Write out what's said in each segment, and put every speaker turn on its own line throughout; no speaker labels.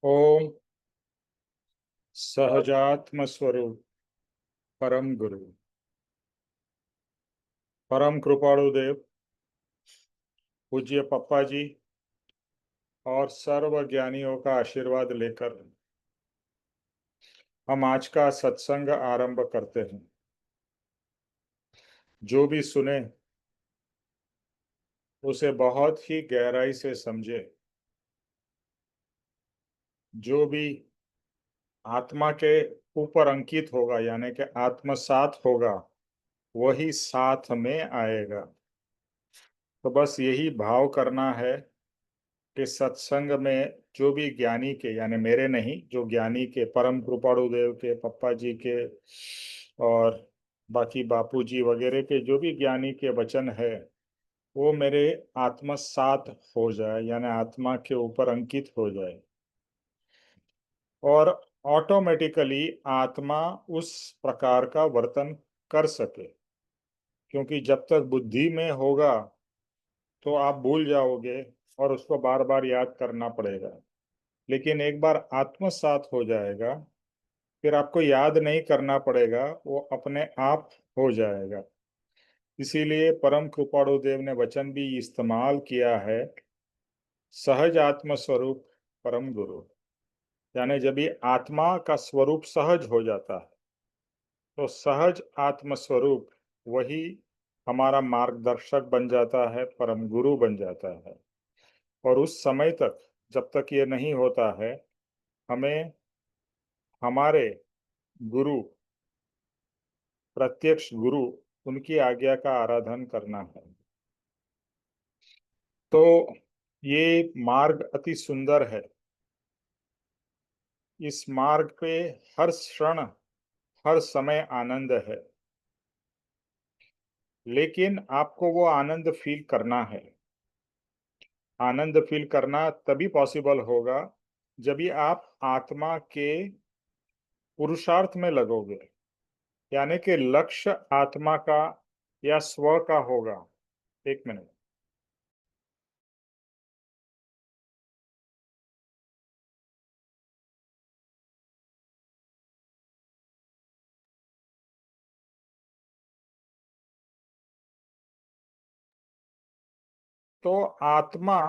ओम सहजात्म स्वरूप परम गुरु परम कृपाणु देव पूज्य पप्पा जी और सर्व ज्ञानियों का आशीर्वाद लेकर हम आज का सत्संग आरंभ करते हैं। जो भी सुने उसे बहुत ही गहराई से समझे। जो भी आत्मा के ऊपर अंकित होगा यानी कि आत्मसात होगा वही साथ में आएगा। तो बस यही भाव करना है कि सत्संग में जो भी ज्ञानी के यानी मेरे नहीं, जो ज्ञानी के परम कृपाणु देव के, पप्पा जी के और बाकी बापू जी वगैरह के जो भी ज्ञानी के वचन है वो मेरे आत्मसात हो जाए यानी आत्मा के ऊपर अंकित हो जाए और ऑटोमेटिकली आत्मा उस प्रकार का वर्तन कर सके। क्योंकि जब तक बुद्धि में होगा तो आप भूल जाओगे और उसको बार बार याद करना पड़ेगा। लेकिन एक बार आत्मसात हो जाएगा फिर आपको याद नहीं करना पड़ेगा, वो अपने आप हो जाएगा। इसीलिए परम कृपाणु देव ने वचन भी इस्तेमाल किया है, सहज आत्म स्वरूप परम गुरु। यानी जब भी आत्मा का स्वरूप सहज हो जाता है तो सहज आत्म स्वरूप वही हमारा मार्गदर्शक बन जाता है, परम गुरु बन जाता है। और उस समय तक जब तक ये नहीं होता है हमें हमारे गुरु, प्रत्यक्ष गुरु, उनकी आज्ञा का आराधन करना है। तो ये मार्ग अति सुंदर है। इस मार्ग पे हर क्षण हर समय आनंद है, लेकिन आपको वो आनंद फील करना है। आनंद फील करना तभी पॉसिबल होगा जब भी आप आत्मा के पुरुषार्थ में लगोगे, यानी कि लक्ष्य आत्मा का या स्व का होगा। एक मिनट। तो आत्मा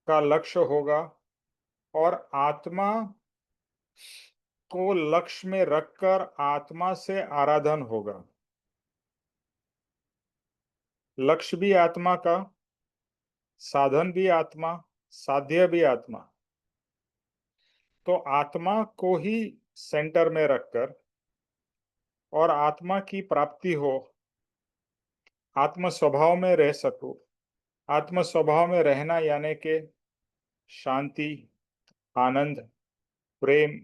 का लक्ष्य होगा और आत्मा को लक्ष्य में रखकर आत्मा से आराधन होगा। लक्ष्य भी आत्मा का, साधन भी आत्मा, साध्य भी आत्मा। तो आत्मा को ही सेंटर में रखकर और आत्मा की प्राप्ति हो, आत्म स्वभाव में रह सको। आत्म स्वभाव में रहना यानी कि शांति, आनंद, प्रेम,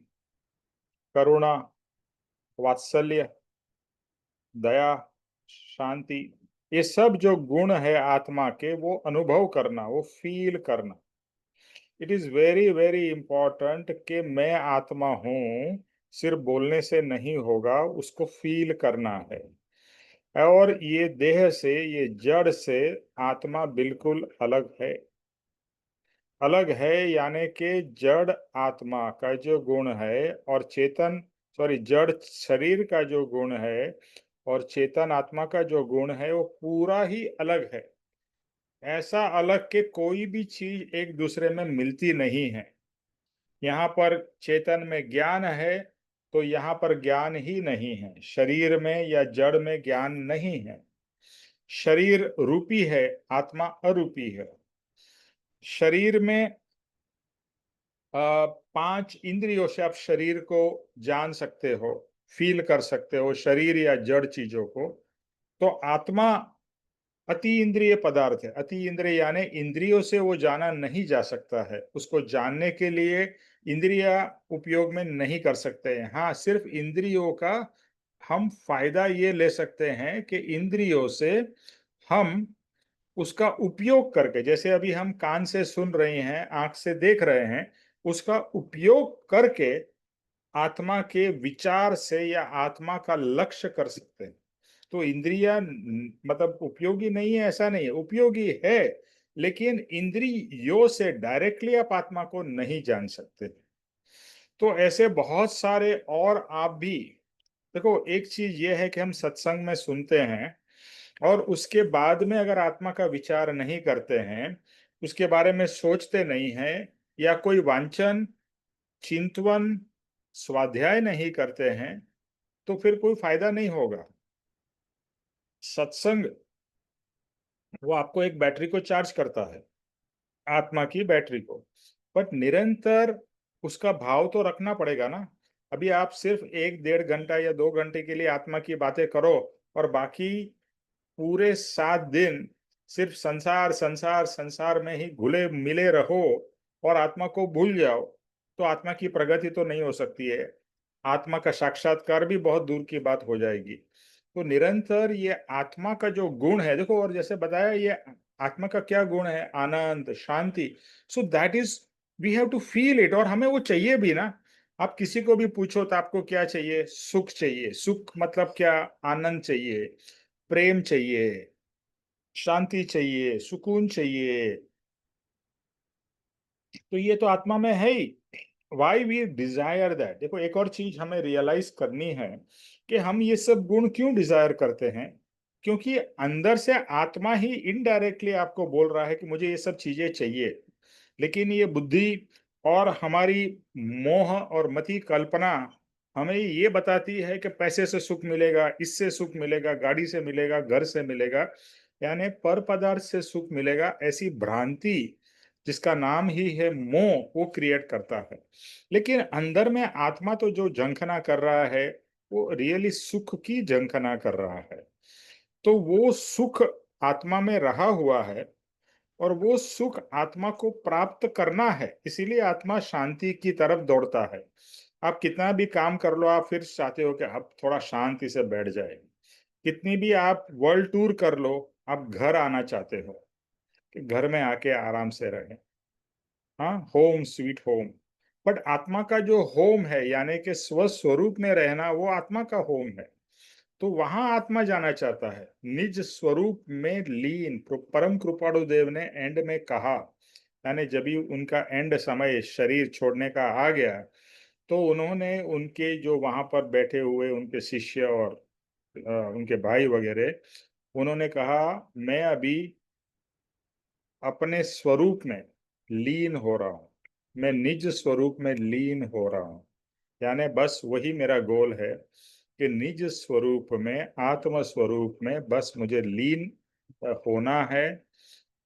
करुणा, वात्सल्य, दया, शांति, ये सब जो गुण है आत्मा के वो अनुभव करना, वो फील करना। It is very very important कि मैं आत्मा हूं सिर्फ बोलने से नहीं होगा, उसको फील करना है। और ये देह से, ये जड़ से आत्मा बिल्कुल अलग है। अलग है यानी कि जड़ आत्मा का जो गुण है और चेतन, सॉरी, जड़ शरीर का जो गुण है और चेतन आत्मा का जो गुण है वो पूरा ही अलग है। ऐसा अलग कि कोई भी चीज एक दूसरे में मिलती नहीं है। यहाँ पर चेतन में ज्ञान है तो यहाँ पर ज्ञान ही नहीं है। शरीर में या जड़ में ज्ञान नहीं है। शरीर रूपी है, आत्मा अरूपी है। शरीर में पांच इंद्रियों से आप शरीर को जान सकते हो, फील कर सकते हो, शरीर या जड़ चीजों को। तो आत्मा अति इंद्रिय पदार्थ है। अति इंद्रिय यानी इंद्रियों से वो जाना नहीं जा सकता है। उसको जानने के लिए इंद्रिया उपयोग में नहीं कर सकते हैं। हाँ, सिर्फ इंद्रियों का हम फायदा ये ले सकते हैं कि इंद्रियों से हम उसका उपयोग करके, जैसे अभी हम कान से सुन रहे हैं, आंख से देख रहे हैं, उसका उपयोग करके आत्मा के विचार से या आत्मा का लक्ष्य कर सकते हैं। तो इंद्रिया मतलब उपयोगी नहीं है ऐसा नहीं है, उपयोगी है। लेकिन इंद्रियों से डायरेक्टली आप आत्मा को नहीं जान सकते। तो ऐसे बहुत सारे, और आप भी देखो, एक चीज ये है कि हम सत्संग में सुनते हैं और उसके बाद में अगर आत्मा का विचार नहीं करते हैं, उसके बारे में सोचते नहीं हैं, या कोई वांछन, चिंतवन, स्वाध्याय नहीं करते हैं, तो फिर कोई फायदा नहीं होगा। सत्संग वो आपको एक बैटरी को चार्ज करता है, आत्मा की बैटरी को, बट निरंतर उसका भाव तो रखना पड़ेगा ना। अभी आप सिर्फ 1 1.5 घंटा या 2 घंटे के लिए आत्मा की बातें करो और बाकी पूरे 7 दिन सिर्फ संसार संसार संसार में ही घुले मिले रहो और आत्मा को भूल जाओ, तो आत्मा की प्रगति तो नहीं हो सकती है। आत्मा का साक्षात्कार भी बहुत दूर की बात हो जाएगी। तो निरंतर ये आत्मा का जो गुण है, देखो, और जैसे बताया, ये आत्मा का क्या गुण है? आनंद, शांति। So that is, we have to feel it, और हमें वो चाहिए भी ना। आप किसी को भी पूछो तो आपको क्या चाहिए? सुख चाहिए। सुख मतलब क्या? आनंद चाहिए, प्रेम चाहिए, शांति चाहिए, सुकून चाहिए। तो ये तो आत्मा में है ही। Why we desire that. देखो, एक और चीज हमें रियलाइज करनी है कि हम ये सब गुण क्यों डिजायर करते हैं। क्योंकि अंदर से आत्मा ही इनडायरेक्टली आपको बोल रहा है कि मुझे ये सब चीजें चाहिए, लेकिन ये बुद्धि और हमारी मोह और मति कल्पना हमें ये बताती है कि पैसे से सुख मिलेगा, इससे सुख मिलेगा, गाड़ी से मिलेगा, घर से मिलेगा, यानी पर पदार्थ से सुख मिलेगा। ऐसी भ्रांति, जिसका नाम ही है मोह, वो क्रिएट करता है। लेकिन अंदर में आत्मा तो जो झंखना कर रहा है, वो रियली सुख की झंखना कर रहा है। तो वो सुख आत्मा में रहा हुआ है, और वो सुख आत्मा को प्राप्त करना है, इसीलिए आत्मा शांति की तरफ दौड़ता है। आप कितना भी काम कर लो, आप फिर चाहते हो कि अब थोड़ा शांति से बैठ जाए। कितनी भी आप वर्ल्ड टूर कर लो, आप घर आना चाहते हो कि घर में आके आराम से रहे। हाँ, होम स्वीट होम। बट आत्मा का जो होम है, यानी कि स्वस्वरूप में रहना, वो आत्मा का होम है। तो वहां आत्मा जाना चाहता है, निज स्वरूप में लीन। परम कृपाणु देव ने एंड में कहा, यानी जब भी उनका एंड समय शरीर छोड़ने का आ गया, तो उन्होंने उनके जो वहां पर बैठे हुए उनके शिष्य और उनके भाई वगैरह, उन्होंने कहा, मैं अभी अपने स्वरूप में लीन हो रहा हूँ, मैं निज स्वरूप में लीन हो रहा हूँ। यानी बस वही मेरा गोल है कि निज स्वरूप में, आत्म स्वरूप में बस मुझे लीन होना है।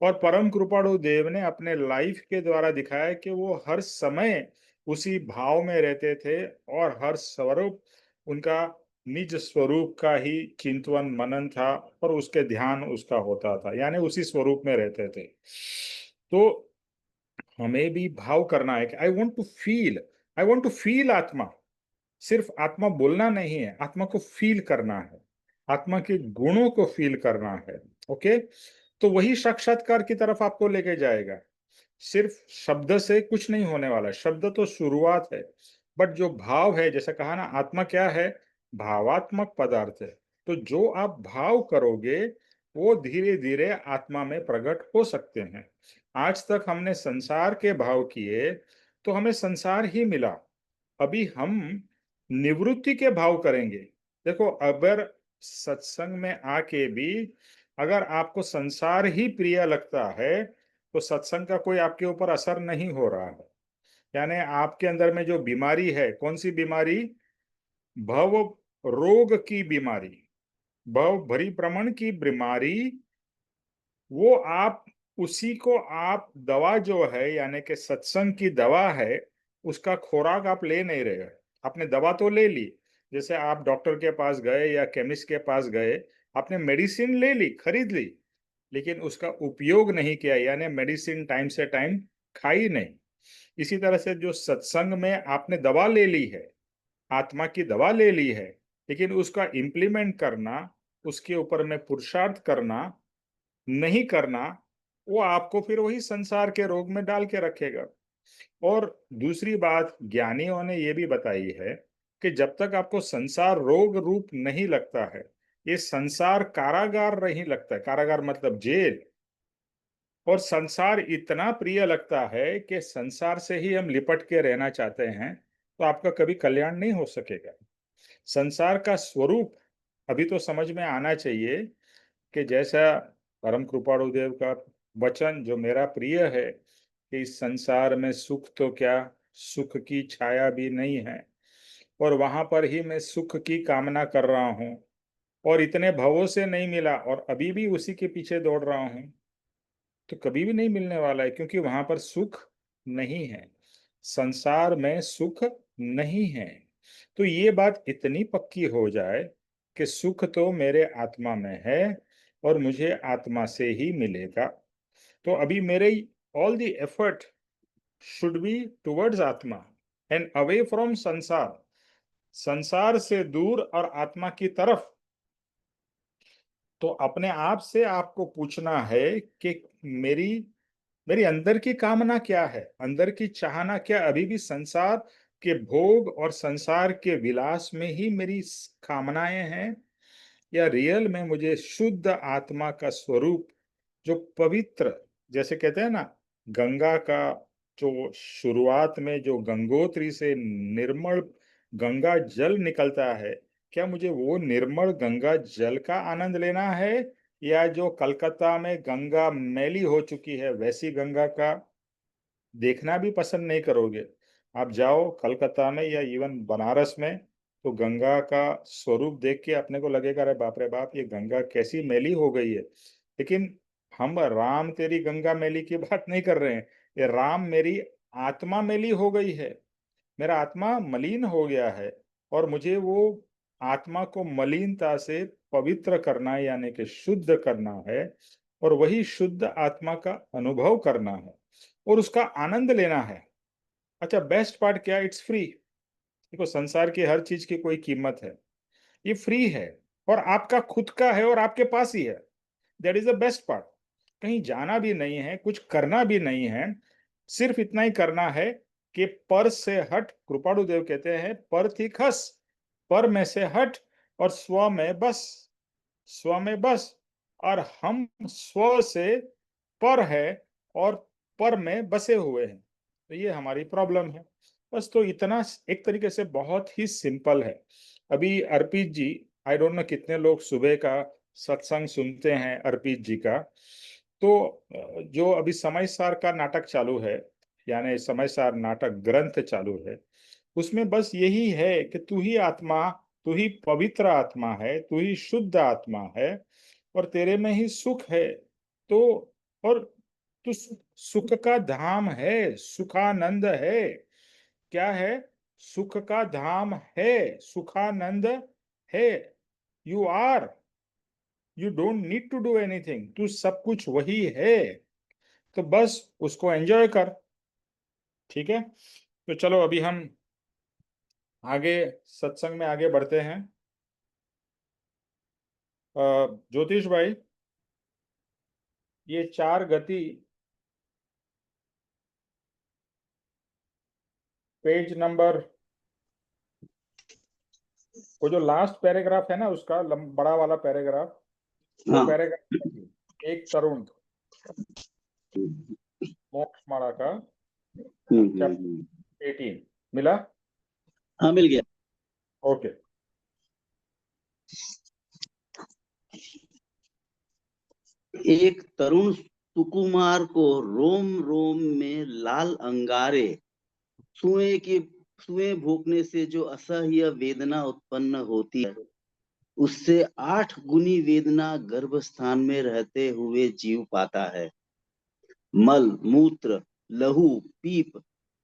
और परम कृपाणु देव ने अपने लाइफ के द्वारा दिखाया कि वो हर समय उसी भाव में रहते थे, और हर स्वरूप उनका निज स्वरूप का ही चिंतवन मनन था, और उसके ध्यान उसका होता था, यानी उसी स्वरूप में रहते थे। तो हमें भी भाव करना है कि आई वॉन्ट टू फील आत्मा। सिर्फ आत्मा बोलना नहीं है, आत्मा को फील करना है, आत्मा के गुणों को फील करना है। ओके। तो वही साक्षात्कार की तरफ आपको लेके जाएगा। सिर्फ शब्द से कुछ नहीं होने वाला, शब्द तो शुरुआत है, बट जो भाव है, जैसे कहा ना, आत्मा क्या है? भावात्मक पदार्थ है। तो जो आप भाव करोगे, वो धीरे धीरे आत्मा में प्रकट हो सकते हैं। आज तक हमने संसार के भाव किए, तो हमें संसार ही मिला। अभी हम निवृत्ति के भाव करेंगे। देखो, अगर सत्संग में आके भी अगर आपको संसार ही प्रिय लगता है, तो सत्संग का कोई आपके ऊपर असर नहीं हो रहा है। यानी आपके अंदर में जो बीमारी है, कौन सी बीमारी? भव रोग की बीमारी, भव भरी भ्रमण की बीमारी। वो आप उसी को आप दवा जो है, यानी कि सत्संग की दवा है, उसका खुराक आप ले नहीं रहे हो। आपने दवा तो ले ली, जैसे आप डॉक्टर के पास गए या केमिस्ट के पास गए, आपने मेडिसिन ले ली, खरीद ली, लेकिन उसका उपयोग नहीं किया, यानी मेडिसिन टाइम से टाइम खाई नहीं। इसी तरह से जो सत्संग में आपने दवा ले ली है, आत्मा की दवा ले ली है, लेकिन उसका इम्प्लीमेंट करना, उसके ऊपर में पुरुषार्थ करना नहीं करना, वो आपको फिर वही संसार के रोग में डाल के रखेगा। और दूसरी बात ज्ञानियों ने ये भी बताई है कि जब तक आपको संसार रोग रूप नहीं लगता है, ये संसार कारागार नहीं लगता है। कारागार मतलब जेल। और संसार इतना प्रिय लगता है कि संसार से ही हम लिपट के रहना चाहते हैं, तो आपका कभी कल्याण नहीं हो सकेगा। संसार का स्वरूप अभी तो समझ में आना चाहिए कि जैसा परम कृपाणु देव का वचन जो मेरा प्रिय है कि इस संसार में सुख तो क्या, सुख की छाया भी नहीं है, और वहां पर ही मैं सुख की कामना कर रहा हूँ, और इतने भवों से नहीं मिला और अभी भी उसी के पीछे दौड़ रहा हूँ, तो कभी भी नहीं मिलने वाला है, क्योंकि वहां पर सुख नहीं है, संसार में सुख नहीं है। तो ये बात इतनी पक्की हो जाए कि सुख तो मेरे आत्मा में है और मुझे आत्मा से ही मिलेगा, तो अभी मेरे all the effort should be towards आत्मा एंड अवे फ्रॉम संसार, संसार से दूर और आत्मा की तरफ। तो अपने आप से आपको पूछना है कि मेरी मेरी अंदर की कामना क्या है, अंदर की चाहना क्या अभी भी संसार के भोग और संसार के विलास में ही मेरी कामनाएं हैं, या रियल में मुझे शुद्ध आत्मा का स्वरूप जो पवित्र, जैसे कहते हैं ना, गंगा का जो शुरुआत में जो गंगोत्री से निर्मल गंगा जल निकलता है, क्या मुझे वो निर्मल गंगा जल का आनंद लेना है, या जो कलकत्ता में गंगा मैली हो चुकी है वैसी गंगा का देखना भी पसंद नहीं करोगे? आप जाओ कलकत्ता में या इवन बनारस में, तो गंगा का स्वरूप देख के अपने को लगेगा अरे बाप रे बाप, ये गंगा कैसी मैली हो गई है। लेकिन हम राम तेरी गंगा मैली की बात नहीं कर रहे हैं, ये राम मेरी आत्मा मैली हो गई है, मेरा आत्मा मलिन हो गया है, और मुझे वो आत्मा को मलिनता से पवित्र करना है, यानी कि शुद्ध करना है, और वही शुद्ध आत्मा का अनुभव करना है और उसका आनंद लेना है। अच्छा, बेस्ट पार्ट क्या है? It's free. देखो, संसार की हर चीज की कोई कीमत है, ये फ्री है और आपका खुद का है और आपके पास ही है। That is the best part. कहीं जाना भी नहीं है, कुछ करना भी नहीं है, सिर्फ इतना ही करना है कि पर से हट, कृपाणु देव कहते हैं पर थी खस, पर में से हट और स्व में बस, स्व में बस। और हम स्व से पर है और पर में बसे हुए हैं, तो ये हमारी प्रॉब्लम है बस। तो इतना, एक तरीके से बहुत ही सिंपल है। अभी अर्पित जी, आई डोंट नो कितने लोग सुबह का सत्संग सुनते हैं अर्पित जी का, तो जो अभी समय सार का नाटक चालू है, यानी समय सार नाटक ग्रंथ चालू है, उसमें बस यही है कि तू ही आत्मा, तू ही पवित्र आत्मा है, तू ही शुद्ध आत्मा है, और तेरे में ही सुख है। तो और तू सुख का धाम है, सुखानंद है। क्या है? सुख का धाम है, सुखानंद है। You are, you don't need to do anything, तू सब कुछ वही है, तो बस उसको एंजॉय कर। ठीक है, तो चलो अभी हम आगे सत्संग में आगे बढ़ते हैं। ज्योतिष भाई, ये चार गति पेज नंबर, वो जो लास्ट पैराग्राफ है ना उसका बड़ा वाला पैराग्राफ, वो
हाँ।
पैराग्राफ एक तरुण मोक्ष माला का चैप्टर 18 मिला?
हाँ, मिल गया।
ओके।
एक तरुण सुकुमार को रोम रोम में लाल अंगारे, सुएं भोंकने से जो असह्य वेदना उत्पन्न होती है, उससे 8 गुनी वेदना गर्भस्थान में रहते हुए जीव पाता है। मल, मूत्र, लहू, पीप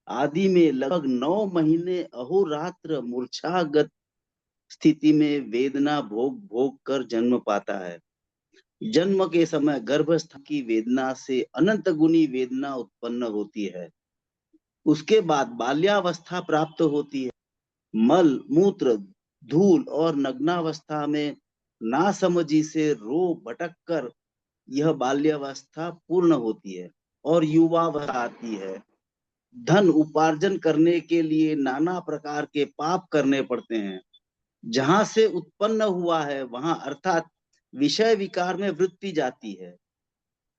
आदि में लगभग 9 महीने अहोरात्र मूर्छागत स्थिति में वेदना भोग भोग कर जन्म पाता है। जन्म के समय गर्भस्थ की वेदना से अनंत गुनी वेदना उत्पन्न होती है। उसके बाद बाल्यावस्था प्राप्त होती है। मल, मूत्र, धूल और नग्नावस्था में नासमझी से रो भटक कर यह बाल्यावस्था पूर्ण होती है और युवावस्था आती है। धन उपार्जन करने के लिए नाना प्रकार के पाप करने पड़ते हैं। जहां से उत्पन्न हुआ है वहां अर्थात विषय विकार में वृत्ति जाती है।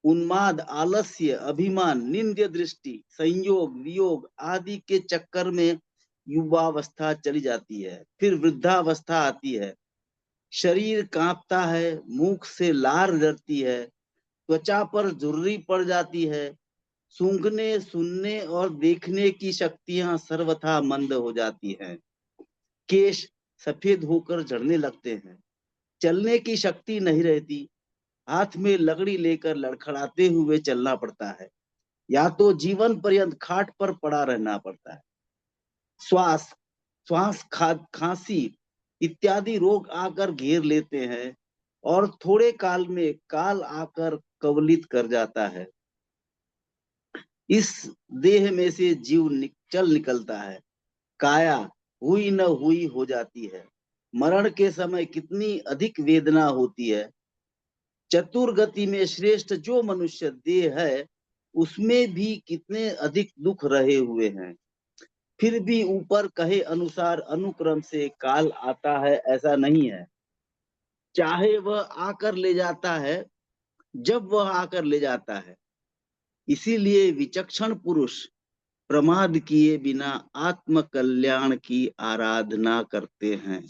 उन्माद, आलस्य, अभिमान, निंद्य दृष्टि, संयोग, वियोग आदि के चक्कर में युवावस्था चली जाती है। फिर वृद्धावस्था आती है। शरीर कांपता है, मुख से लार झरती है, त्वचा पर झुर्री पड़ जाती है, सूंघने, सुनने और देखने की शक्तियां सर्वथा मंद हो जाती हैं। केश सफेद होकर झड़ने लगते हैं। चलने की शक्ति नहीं रहती। हाथ में लकड़ी लेकर लड़खड़ाते हुए चलना पड़ता है, या तो जीवन पर्यंत खाट पर पड़ा रहना पड़ता है। श्वास श्वास खांसी इत्यादि रोग आकर घेर लेते हैं और थोड़े काल में काल आकर कवलित कर जाता है। इस देह में से जीव चल निकलता है। काया हुई न हुई हो जाती है। मरण के समय कितनी अधिक वेदना होती है। चतुर्गति में श्रेष्ठ जो मनुष्य देह है, उसमें भी कितने अधिक दुख रहे हुए हैं। फिर भी ऊपर कहे अनुसार अनुक्रम से काल आता है, ऐसा नहीं है। चाहे वह आकर ले जाता है, जब वह आकर ले जाता है। इसीलिए विचक्षण पुरुष प्रमाद किए बिना आत्म कल्याण की आराधना करते हैं।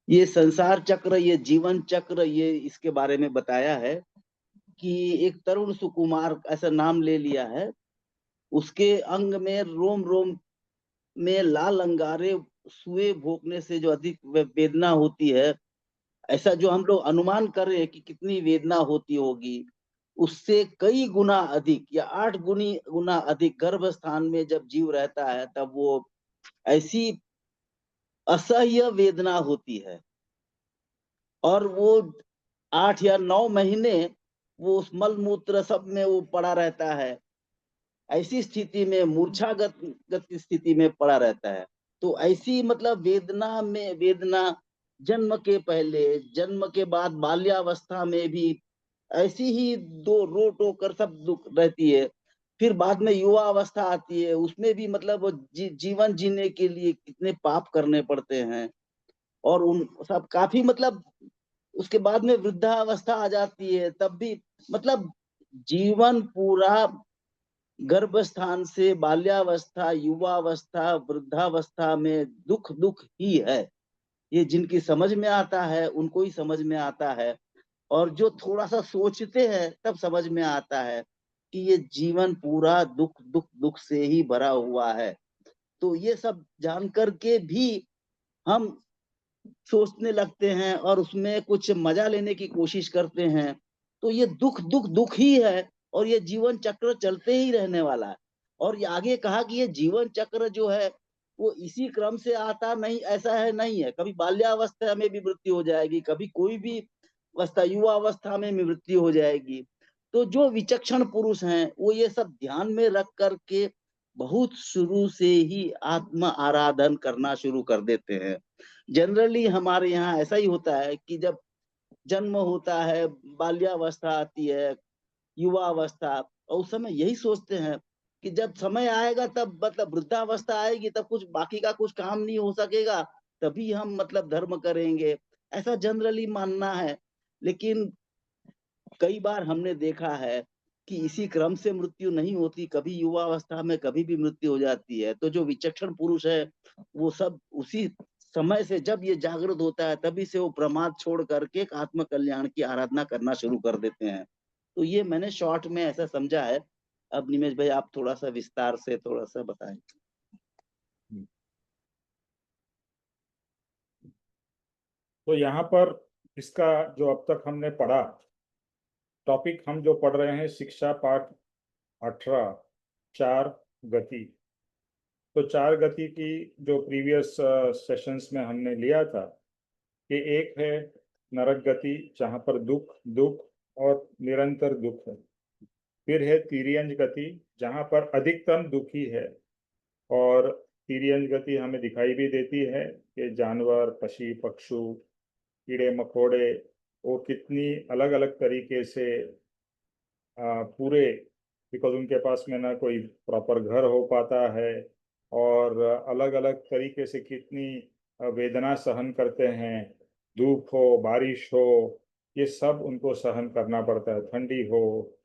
ये संसार चक्र, ये जीवन चक्र, ये इसके बारे में बताया है कि एक तरुण सुकुमार ऐसा नाम ले लिया है। उसके अंग में रोम रोम में लाल अंगारे सुए भोंकने से जो अधिक वेदना होती है, ऐसा जो हम लोग अनुमान कर रहे हैं कि कितनी वेदना होती होगी, उससे कई गुना अधिक या 8 गुना अधिक गर्भ स्थान में जब जीव रहता है, तब वो ऐसी असह्य वेदना होती है। और वो 8 या 9 महीने वो उस मल मूत्र सब में वो पड़ा रहता है। ऐसी स्थिति में मूर्छागत स्थिति में पड़ा रहता है। तो ऐसी मतलब वेदना में वेदना, जन्म के पहले, जन्म के बाद बाल्यावस्था में भी ऐसी ही दो रो टो कर सब दुख रहती है। फिर बाद में युवा अवस्था आती है, उसमें भी मतलब जीवन जीने के लिए कितने पाप करने पड़ते हैं। और उन सब काफी मतलब उसके बाद में वृद्धावस्था आ जाती है, तब भी मतलब जीवन पूरा गर्भ स्थान से बाल्यावस्था, युवावस्था, वृद्धावस्था में दुख दुख ही है। ये जिनकी समझ में आता है उनको ही समझ में आता है, और जो थोड़ा सा सोचते हैं तब समझ में आता है कि ये जीवन पूरा दुख दुख दुख से ही भरा हुआ है। तो ये सब जानकर के भी हम सोचने लगते हैं और उसमें कुछ मजा लेने की कोशिश करते हैं। तो ये दुख दुख दुख ही है, और ये जीवन चक्र चलते ही रहने वाला है। और ये आगे कहा कि ये जीवन चक्र जो है वो इसी क्रम से आता नहीं, ऐसा है नहीं है। कभी बाल्यावस्था में भी मृत्यु हो जाएगी, कभी कोई भी अवस्था, युवा अवस्था में भी मृत्यु हो जाएगी। तो जो विचक्षण पुरुष हैं वो ये सब ध्यान में रख करके बहुत शुरू से ही आत्म आराधन करना शुरू कर देते हैं। जनरली हमारे यहाँ ऐसा ही होता है कि जब जन्म होता है, बाल्यावस्था आती है, युवा अवस्था, और उस समय यही सोचते हैं कि जब समय आएगा तब मतलब वृद्धावस्था आएगी, तब कुछ बाकी का कुछ काम नहीं हो सकेगा, तभी हम मतलब धर्म करेंगे, ऐसा जनरली मानना है। लेकिन कई बार हमने देखा है कि इसी क्रम से मृत्यु नहीं होती, कभी युवा अवस्था में कभी भी मृत्यु हो जाती है। तो जो विचक्षण पुरुष है वो सब उसी समय से जब ये जागृत होता है तभी से वो प्रमाद छोड़ करके आत्म कल्याण की आराधना करना शुरू कर देते हैं। तो ये मैंने शॉर्ट में ऐसा समझा है। अब निमेश भाई आप थोड़ा सा विस्तार से थोड़ा सा बताएं।
तो यहाँ पर इसका जो अब तक हमने पढ़ा टॉपिक, हम जो पढ़ रहे हैं शिक्षा पाठ 18 चार गति। तो चार गति की जो प्रीवियस सेशंस में हमने लिया था कि एक है नरक गति जहाँ पर दुख दुख और निरंतर दुख है। फिर है तिर्यंज गति जहाँ पर अधिकतम दुखी है, और तिर्यंज गति हमें दिखाई भी देती है कि जानवर, पक्षी, पक्षु, कीड़े मकोड़े वो कितनी अलग अलग तरीके से पूरे, बिकॉज उनके पास में ना कोई प्रॉपर घर हो पाता है, और अलग अलग तरीके से कितनी वेदना सहन करते हैं। धूप हो, बारिश हो, ये सब उनको सहन करना पड़ता है, ठंडी हो,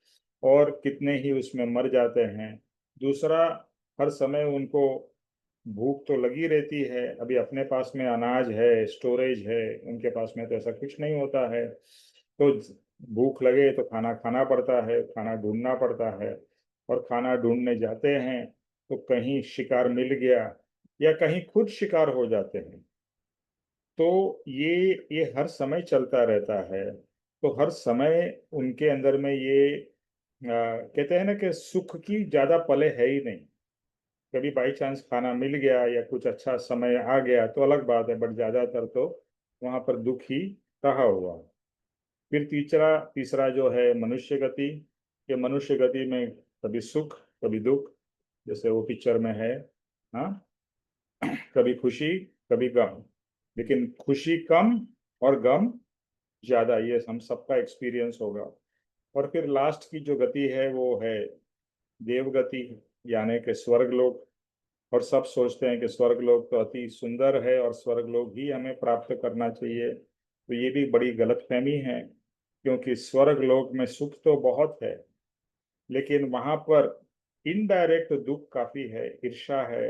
और कितने ही उसमें मर जाते हैं। दूसरा, हर समय उनको भूख तो लगी रहती है। अभी अपने पास में अनाज है, स्टोरेज है, उनके पास में तो ऐसा कुछ नहीं होता है। तो भूख लगे तो खाना खाना पड़ता है, खाना ढूंढना पड़ता है, और खाना ढूंढने जाते हैं तो कहीं शिकार मिल गया या कहीं खुद शिकार हो जाते हैं। तो ये हर समय चलता रहता है। तो हर समय उनके अंदर में ये कहते हैं ना कि सुख की ज्यादा पले है ही नहीं। कभी बाई चांस खाना मिल गया या कुछ अच्छा समय आ गया तो अलग बात है, बट ज्यादातर तो वहां पर दुख ही रहा हुआ। फिर तीसरा तीसरा जो है मनुष्य गति। ये मनुष्य गति में कभी सुख कभी दुख, जैसे वो पिक्चर में है। हाँ, कभी खुशी कभी गम, लेकिन खुशी कम और गम ज्यादा, ये हम सबका एक्सपीरियंस होगा। और फिर लास्ट की जो गति है वो है देव गति, यानी कि स्वर्ग लोक। और सब सोचते हैं कि स्वर्ग लोक तो अति सुंदर है और स्वर्ग लोक ही हमें प्राप्त करना चाहिए। तो ये भी बड़ी गलतफहमी है, क्योंकि स्वर्ग लोक में सुख तो बहुत है, लेकिन वहां पर इनडायरेक्ट दुख काफी है, ईर्ष्या है,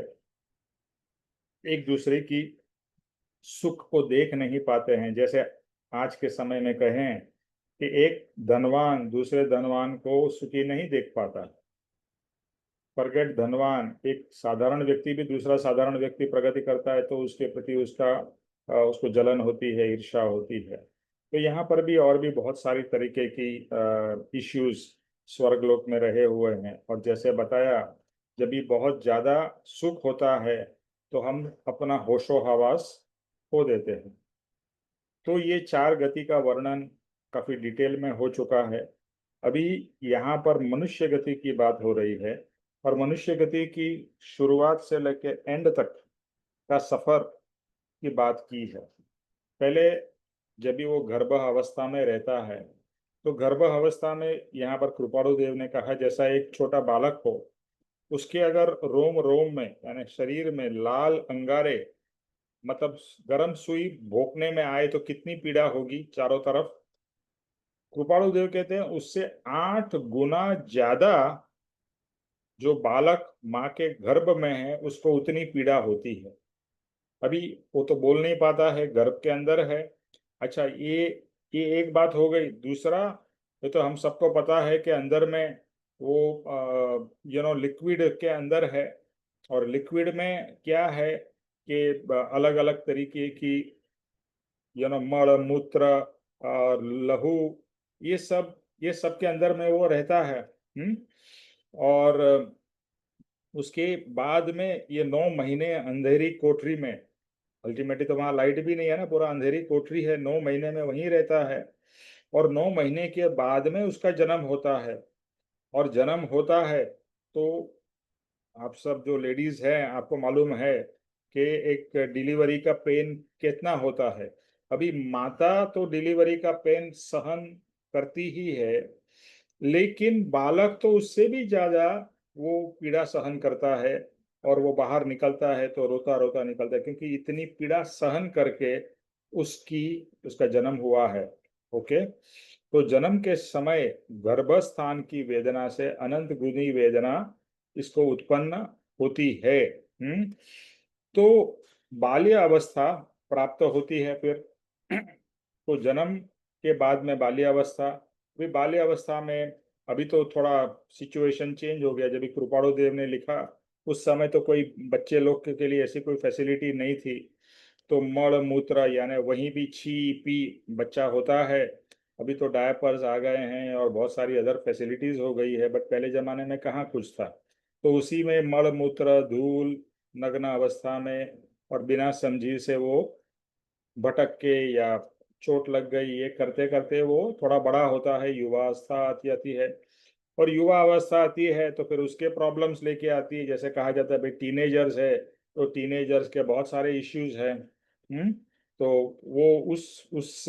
एक दूसरे की सुख को देख नहीं पाते हैं। जैसे आज के समय में कहें कि एक धनवान दूसरे धनवान को सुखी नहीं देख पाता। प्रगट धनवान, एक साधारण व्यक्ति भी दूसरा साधारण व्यक्ति प्रगति करता है तो उसके प्रति उसको जलन होती है, ईर्ष्या होती है। तो यहाँ पर भी और भी बहुत सारी तरीके की इश्यूज स्वर्गलोक में रहे हुए हैं। और जैसे बताया, जब भी बहुत ज्यादा सुख होता है तो हम अपना होशो हवास खो देते हैं। तो ये चार गति का वर्णन काफी डिटेल में हो चुका है। अभी यहाँ पर मनुष्य गति की बात हो रही है, और मनुष्य गति की शुरुआत से लेकर एंड तक का सफर की बात की है। पहले जब भी वो गर्भ अवस्था में रहता है, तो गर्भ अवस्था में यहाँ पर कृपाणु देव ने कहा जैसा एक छोटा बालक हो, उसके अगर रोम रोम में यानी शरीर में लाल अंगारे, मतलब गर्म सुई भोंकने में आए तो कितनी पीड़ा होगी चारों तरफ। कृपाणु देव कहते हैं उससे 8 गुना ज्यादा जो बालक माँ के गर्भ में है उसको उतनी पीड़ा होती है। अभी वो तो बोल नहीं पाता है, गर्भ के अंदर है। अच्छा, ये एक बात हो गई। दूसरा, ये तो हम सबको पता है कि अंदर में वो लिक्विड के अंदर है। और लिक्विड में क्या है कि अलग अलग तरीके की मल मूत्र और लहू, ये सब के अंदर में वो रहता है। और उसके बाद में ये 9 महीने अंधेरी कोठरी में, अल्टीमेटली तो वहां लाइट भी नहीं है ना, पूरा अंधेरी कोठरी है, 9 महीने में वहीं रहता है। और 9 महीने के बाद में उसका जन्म होता है। और जन्म होता है तो आप सब जो लेडीज हैं आपको मालूम है कि एक डिलीवरी का पेन कितना होता है। अभी माता तो डिलीवरी का पेन सहन करती ही है, लेकिन बालक तो उससे भी ज्यादा वो पीड़ा सहन करता है। और वो बाहर निकलता है तो रोता रोता निकलता है, क्योंकि इतनी पीड़ा सहन करके उसकी उसका जन्म हुआ है। ओके। तो जन्म के समय गर्भस्थान की वेदना से अनंत गुनी वेदना इसको उत्पन्न होती है। तो बाल्य अवस्था प्राप्त होती है फिर। तो जन्म के बाद में बाल्य अवस्था, भी बाल्य अवस्था में अभी तो थोड़ा सिचुएशन चेंज हो गया। जब भी कृपाणु देव ने लिखा उस समय तो कोई बच्चे लोग के लिए ऐसी कोई फैसिलिटी नहीं थी। तो मल मूत्र यानी वहीं भी छी पी बच्चा होता है। अभी तो डायपर्स आ गए हैं और बहुत सारी अदर फैसिलिटीज हो गई है, बट पहले जमाने में कहाँ कुछ था। तो उसी में मल मूत्र धूल नग्न अवस्था में और बिना समझी से वो भटक के या चोट लग गई, ये करते करते वो थोड़ा बड़ा होता है, युवा अवस्था आती आती है। और युवा अवस्था आती है तो फिर उसके प्रॉब्लम्स लेके आती है। जैसे कहा जाता है भाई टीनेजर्स है, तो टीनेजर्स के बहुत सारे इश्यूज हैं। तो वो उस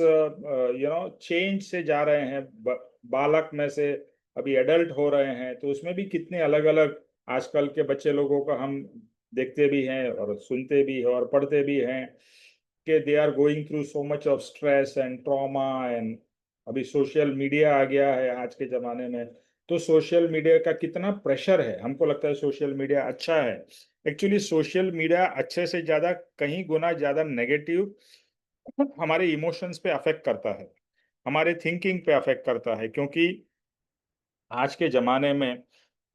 चेंज से जा रहे हैं, बालक में से अभी एडल्ट हो रहे हैं। तो उसमें भी कितने अलग अलग आजकल के बच्चे लोगों का हम देखते भी हैं और सुनते भी हैं और पढ़ते भी हैं कि they are going through so much of stress and trauma एंड अभी सोशल मीडिया आ गया है आज के जमाने में, तो सोशल मीडिया का कितना प्रेशर है। हमको लगता है सोशल मीडिया अच्छा है, एक्चुअली सोशल मीडिया अच्छे से ज्यादा कहीं गुना ज्यादा नेगेटिव हमारे इमोशंस पे अफेक्ट करता है, हमारे थिंकिंग पे अफेक्ट करता है। क्योंकि आज के जमाने में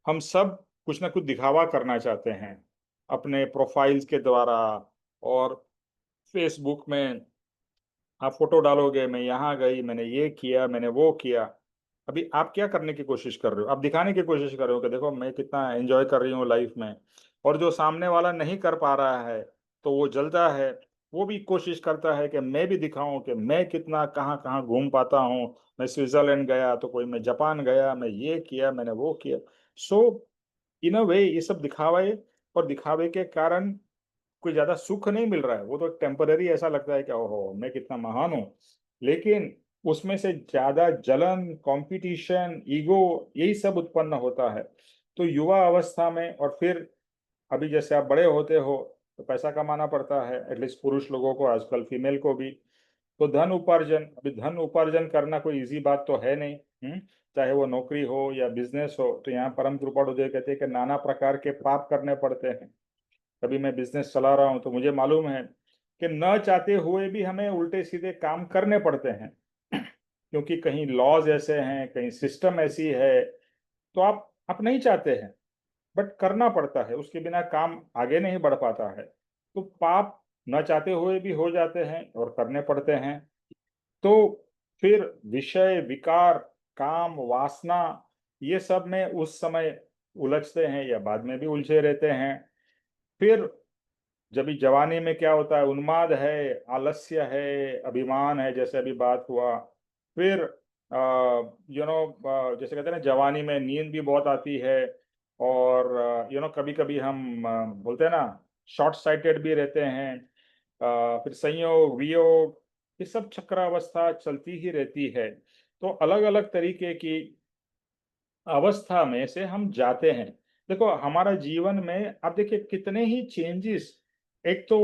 हम सब कुछ ना कुछ दिखावा करना चाहते हैं अपने प्रोफाइल्स के द्वारा, और फेसबुक में आप फोटो डालोगे, मैं यहाँ गई, मैंने ये किया, मैंने वो किया। अभी आप क्या करने की कोशिश कर रहे हो? आप दिखाने की कोशिश कर रहे हो कि देखो मैं कितना एंजॉय कर रही हूँ लाइफ में। और जो सामने वाला नहीं कर पा रहा है तो वो जलता है, वो भी कोशिश करता है कि मैं भी दिखाऊं कि मैं कितना कहाँ कहाँ घूम पाता हूँ। मैं स्विट्जरलैंड गया तो कोई मैं जापान गया, मैं ये किया, मैंने वो किया। सो इन अ वे ये सब दिखावे, और दिखावे के कारण कोई ज्यादा सुख नहीं मिल रहा है। वो तो टेम्पररी ऐसा लगता है कि ओहो मैं कितना महान हूँ, लेकिन उसमें से ज्यादा जलन, कंपटीशन, ईगो, यही सब उत्पन्न होता है। तो युवा अवस्था में, और फिर अभी जैसे आप बड़े होते हो तो पैसा कमाना पड़ता है, एटलीस्ट पुरुष लोगों को, आजकल फीमेल को भी। तो धन उपार्जन, अभी धन उपार्जन करना कोई इजी बात तो है नहीं। चाहे वो नौकरी हो या बिजनेस हो, तो यहाँ परम कृपाणुदेव कहते हैं कि नाना प्रकार के पाप करने पड़ते हैं। अभी मैं बिजनेस चला रहा हूँ तो मुझे मालूम है कि न चाहते हुए भी हमें उल्टे सीधे काम करने पड़ते हैं क्योंकि कहीं लॉज ऐसे हैं, कहीं सिस्टम ऐसी है, तो आप नहीं चाहते हैं बट करना पड़ता है, उसके बिना काम आगे नहीं बढ़ पाता है। तो पाप न चाहते हुए भी हो जाते हैं और करने पड़ते हैं। तो फिर विषय विकार, काम, वासना, ये सब में उस समय उलझते हैं या बाद में भी उलझे रहते हैं। फिर जब भी जवानी में क्या होता है, उन्माद है, आलस्य है, अभिमान है, जैसे अभी बात हुआ। फिर जैसे कहते हैं ना, जवानी में नींद भी बहुत आती है, और कभी कभी हम बोलते हैं ना, शॉर्ट साइटेड भी रहते हैं। फिर संयोग वियोग, ये सब चक्रावस्था चलती ही रहती है। तो अलग अलग तरीके की अवस्था में से हम जाते हैं। देखो हमारा जीवन में आप देखिए कितने ही चेंजेस, एक तो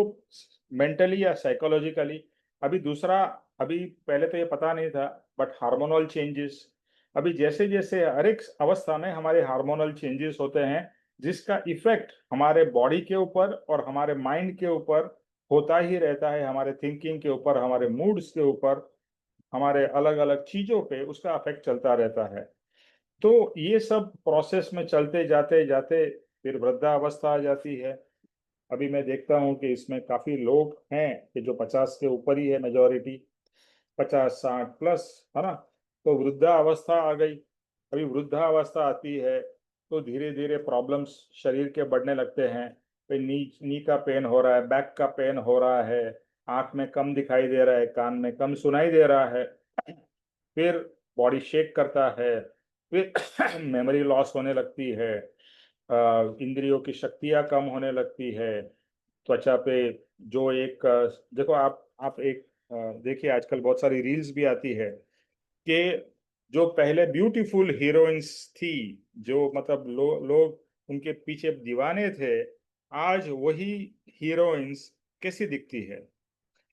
मेंटली या साइकोलॉजिकली, अभी दूसरा, अभी पहले तो ये पता नहीं था, बट हार्मोनल चेंजेस। अभी जैसे जैसे हर एक अवस्था में हमारे हार्मोनल चेंजेस होते हैं, जिसका इफेक्ट हमारे बॉडी के ऊपर और हमारे माइंड के ऊपर होता ही रहता है, हमारे थिंकिंग के ऊपर, हमारे मूड्स के ऊपर, हमारे अलग अलग चीजों पे उसका इफेक्ट चलता रहता है। तो ये सब प्रोसेस में चलते जाते जाते फिर वृद्धावस्था आ जाती है। अभी मैं देखता हूँ कि इसमें काफी लोग हैं कि जो 50 के ऊपर ही है, मेजोरिटी 50 60 प्लस, है ना। तो वृद्धावस्था आ गई। अभी वृद्धावस्था आती है तो धीरे धीरे प्रॉब्लम्स शरीर के बढ़ने लगते हैं। कोई नी का पेन हो रहा है, बैक का पेन हो रहा है, आंख में कम दिखाई दे रहा है, कान में कम सुनाई दे रहा है। फिर बॉडी शेक करता है, फिर मेमोरी लॉस होने लगती है, इंद्रियों की शक्तियां कम होने लगती है। त्वचा पे जो एक देखो आप एक देखिए आजकल बहुत सारी रील्स भी आती है कि जो पहले ब्यूटीफुल हीरोइंस थी, जो मतलब लोग उनके पीछे दीवाने थे, आज वही हीरोइंस कैसी दिखती है।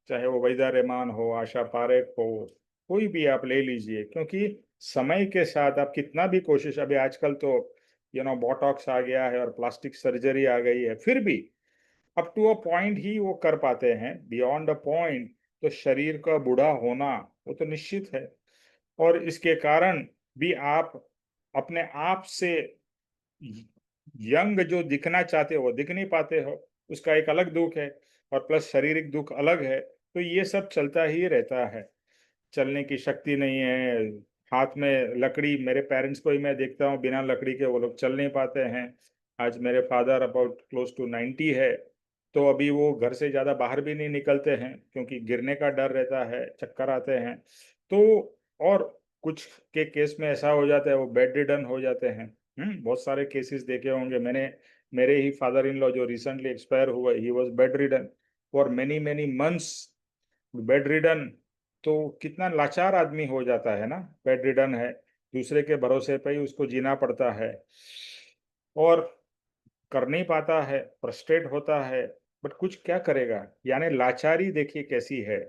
चाहे वो वहीदा रहमान हो, आशा पारेख हो, कोई भी आप ले लीजिए। क्योंकि समय के साथ आप कितना भी कोशिश, अभी आजकल तो बोटॉक्स आ गया है और प्लास्टिक सर्जरी आ गई है, फिर भी अप टू अ पॉइंट ही वो कर पाते हैं, बियॉन्ड अ पॉइंट तो शरीर का बूढ़ा होना वो तो निश्चित है। और इसके कारण भी आप अपने आप से यंग जो दिखना चाहते हो वो दिख नहीं पाते हो, उसका एक अलग दुख है। और प्लस शारीरिक दुख अलग है। तो ये सब चलता ही रहता है। चलने की शक्ति नहीं है, हाथ में लकड़ी, मेरे पेरेंट्स को ही मैं देखता हूँ बिना लकड़ी के वो लोग चल नहीं पाते हैं। आज मेरे फादर अबाउट क्लोज टू 90 है, तो अभी वो घर से ज़्यादा बाहर भी नहीं निकलते हैं क्योंकि गिरने का डर रहता है, चक्कर आते हैं। तो और कुछ के केस में ऐसा हो जाता है वो बेड रिडन हो जाते हैं। बहुत सारे केसेस देखे होंगे मैंने। मेरे ही फादर इन लॉ जो रिसेंटली एक्सपायर हुआ, he was bed ridden for many many months. Bed ridden, तो कितना लाचार आदमी हो जाता है ना, बेड रिडन है, दूसरे के भरोसे पे ही उसको जीना पड़ता है, और कर नहीं पाता है, फ्रस्ट्रेट होता है। बट कुछ क्या करेगा, यानी लाचारी देखिए कैसी है।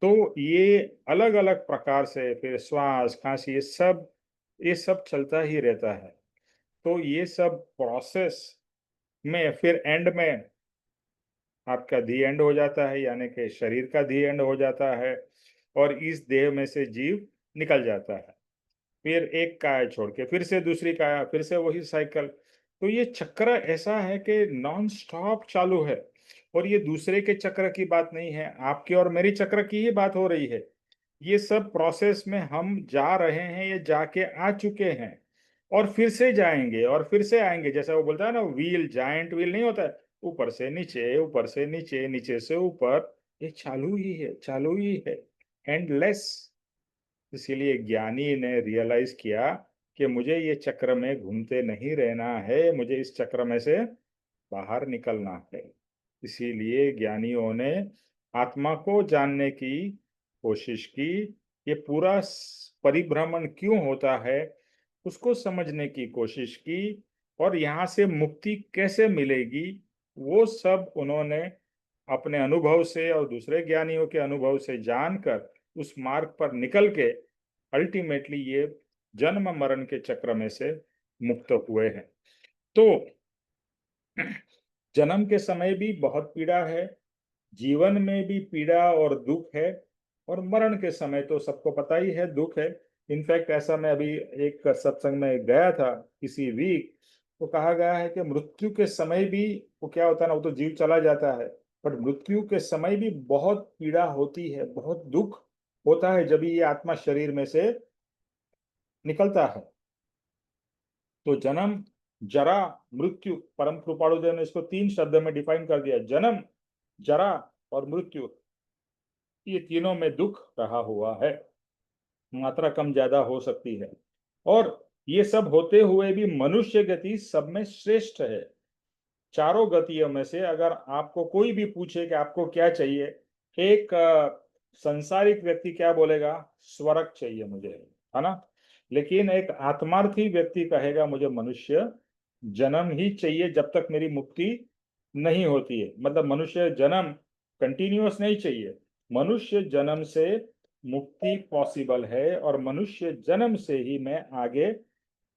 तो ये अलग अलग प्रकार से फिर श्वास खांसी ये सब चलता ही रहता है। तो ये सब प्रोसेस में फिर एंड में आपका दी एंड हो जाता है, यानी कि शरीर का दी एंड हो जाता है और इस देह में से जीव निकल जाता है। फिर एक काया छोड़ के फिर से दूसरी काया, फिर से वही साइकिल। तो ये चक्र ऐसा है कि नॉन स्टॉप चालू है। और ये दूसरे के चक्र की बात नहीं है, आपके और मेरी चक्र की ही बात हो रही है। ये सब प्रोसेस में हम जा रहे हैं, ये जाके आ चुके हैं और फिर से जाएंगे और फिर से आएंगे। जैसा वो बोलता है ना, व्हील जायंट व्हील नहीं होता है, ऊपर से नीचे, ऊपर से नीचे, नीचे से ऊपर। ये चालू ही है, चालू ही है, एंडलेस। इसीलिए ज्ञानी ने रियलाइज किया कि मुझे ये चक्र में घूमते नहीं रहना है, मुझे इस चक्र में से बाहर निकलना है। इसीलिए ज्ञानियों ने आत्मा को जानने की कोशिश की। ये पूरा परिभ्रमण क्यों होता है उसको समझने की कोशिश की, और यहाँ से मुक्ति कैसे मिलेगी वो सब उन्होंने अपने अनुभव से और दूसरे ज्ञानियों के अनुभव से जानकर उस मार्ग पर निकल के अल्टीमेटली ये जन्म मरण के चक्र में से मुक्त हुए हैं। तो जन्म के समय भी बहुत पीड़ा है, जीवन में भी पीड़ा और दुख है, और मरण के समय तो सबको पता ही है दुख है। इनफैक्ट ऐसा मैं अभी एक सत्संग में गया था किसी वीक, तो कहा गया है कि मृत्यु के समय भी वो क्या होता है ना, वो तो जीव चला जाता है, पर मृत्यु के समय भी बहुत पीड़ा होती है, बहुत दुख होता है जब ये आत्मा शरीर में से निकलता है। तो जन्म, जरा, मृत्यु, परम कृपाणुदेव ने इसको 3 शब्द में डिफाइन कर दिया। जन्म, जरा और मृत्यु, ये तीनों में दुख रहा हुआ है। मात्रा कम ज्यादा हो सकती है, और ये सब होते हुए भी मनुष्य गति सब में श्रेष्ठ है। चारों गतियों में से अगर आपको कोई भी पूछे कि आपको क्या चाहिए, एक संसारिक व्यक्ति क्या बोलेगा? स्वर्ग चाहिए मुझे, है ना। लेकिन एक आत्मार्थी व्यक्ति कहेगा मुझे मनुष्य जन्म ही चाहिए जब तक मेरी मुक्ति नहीं होती है। मतलब मनुष्य जन्म कंटिन्यूअस नहीं चाहिए, मनुष्य जन्म से मुक्ति पॉसिबल है, और मनुष्य जन्म से ही मैं आगे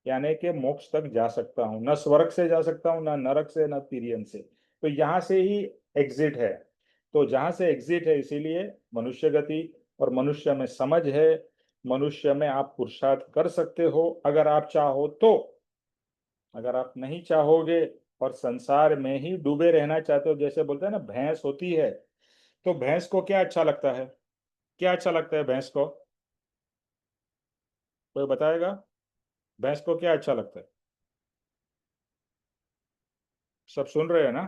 यानी कि मोक्ष तक जा सकता हूँ। न स्वर्ग से जा सकता हूँ, न नरक से, न तिर्यन से। तो यहाँ से ही एग्जिट है। तो जहां से एग्जिट है, इसीलिए मनुष्य गति, और मनुष्य में समझ है, मनुष्य में आप पुरुषार्थ कर सकते हो अगर आप चाहो तो। अगर आप नहीं चाहोगे और संसार में ही डूबे रहना चाहते हो, जैसे बोलते हैं ना भैंस होती है, तो भैंस को क्या अच्छा लगता है? क्या अच्छा लगता है भैंस को? कोई बताएगा? भैंस को क्या अच्छा लगता है? सब सुन रहे हैं ना?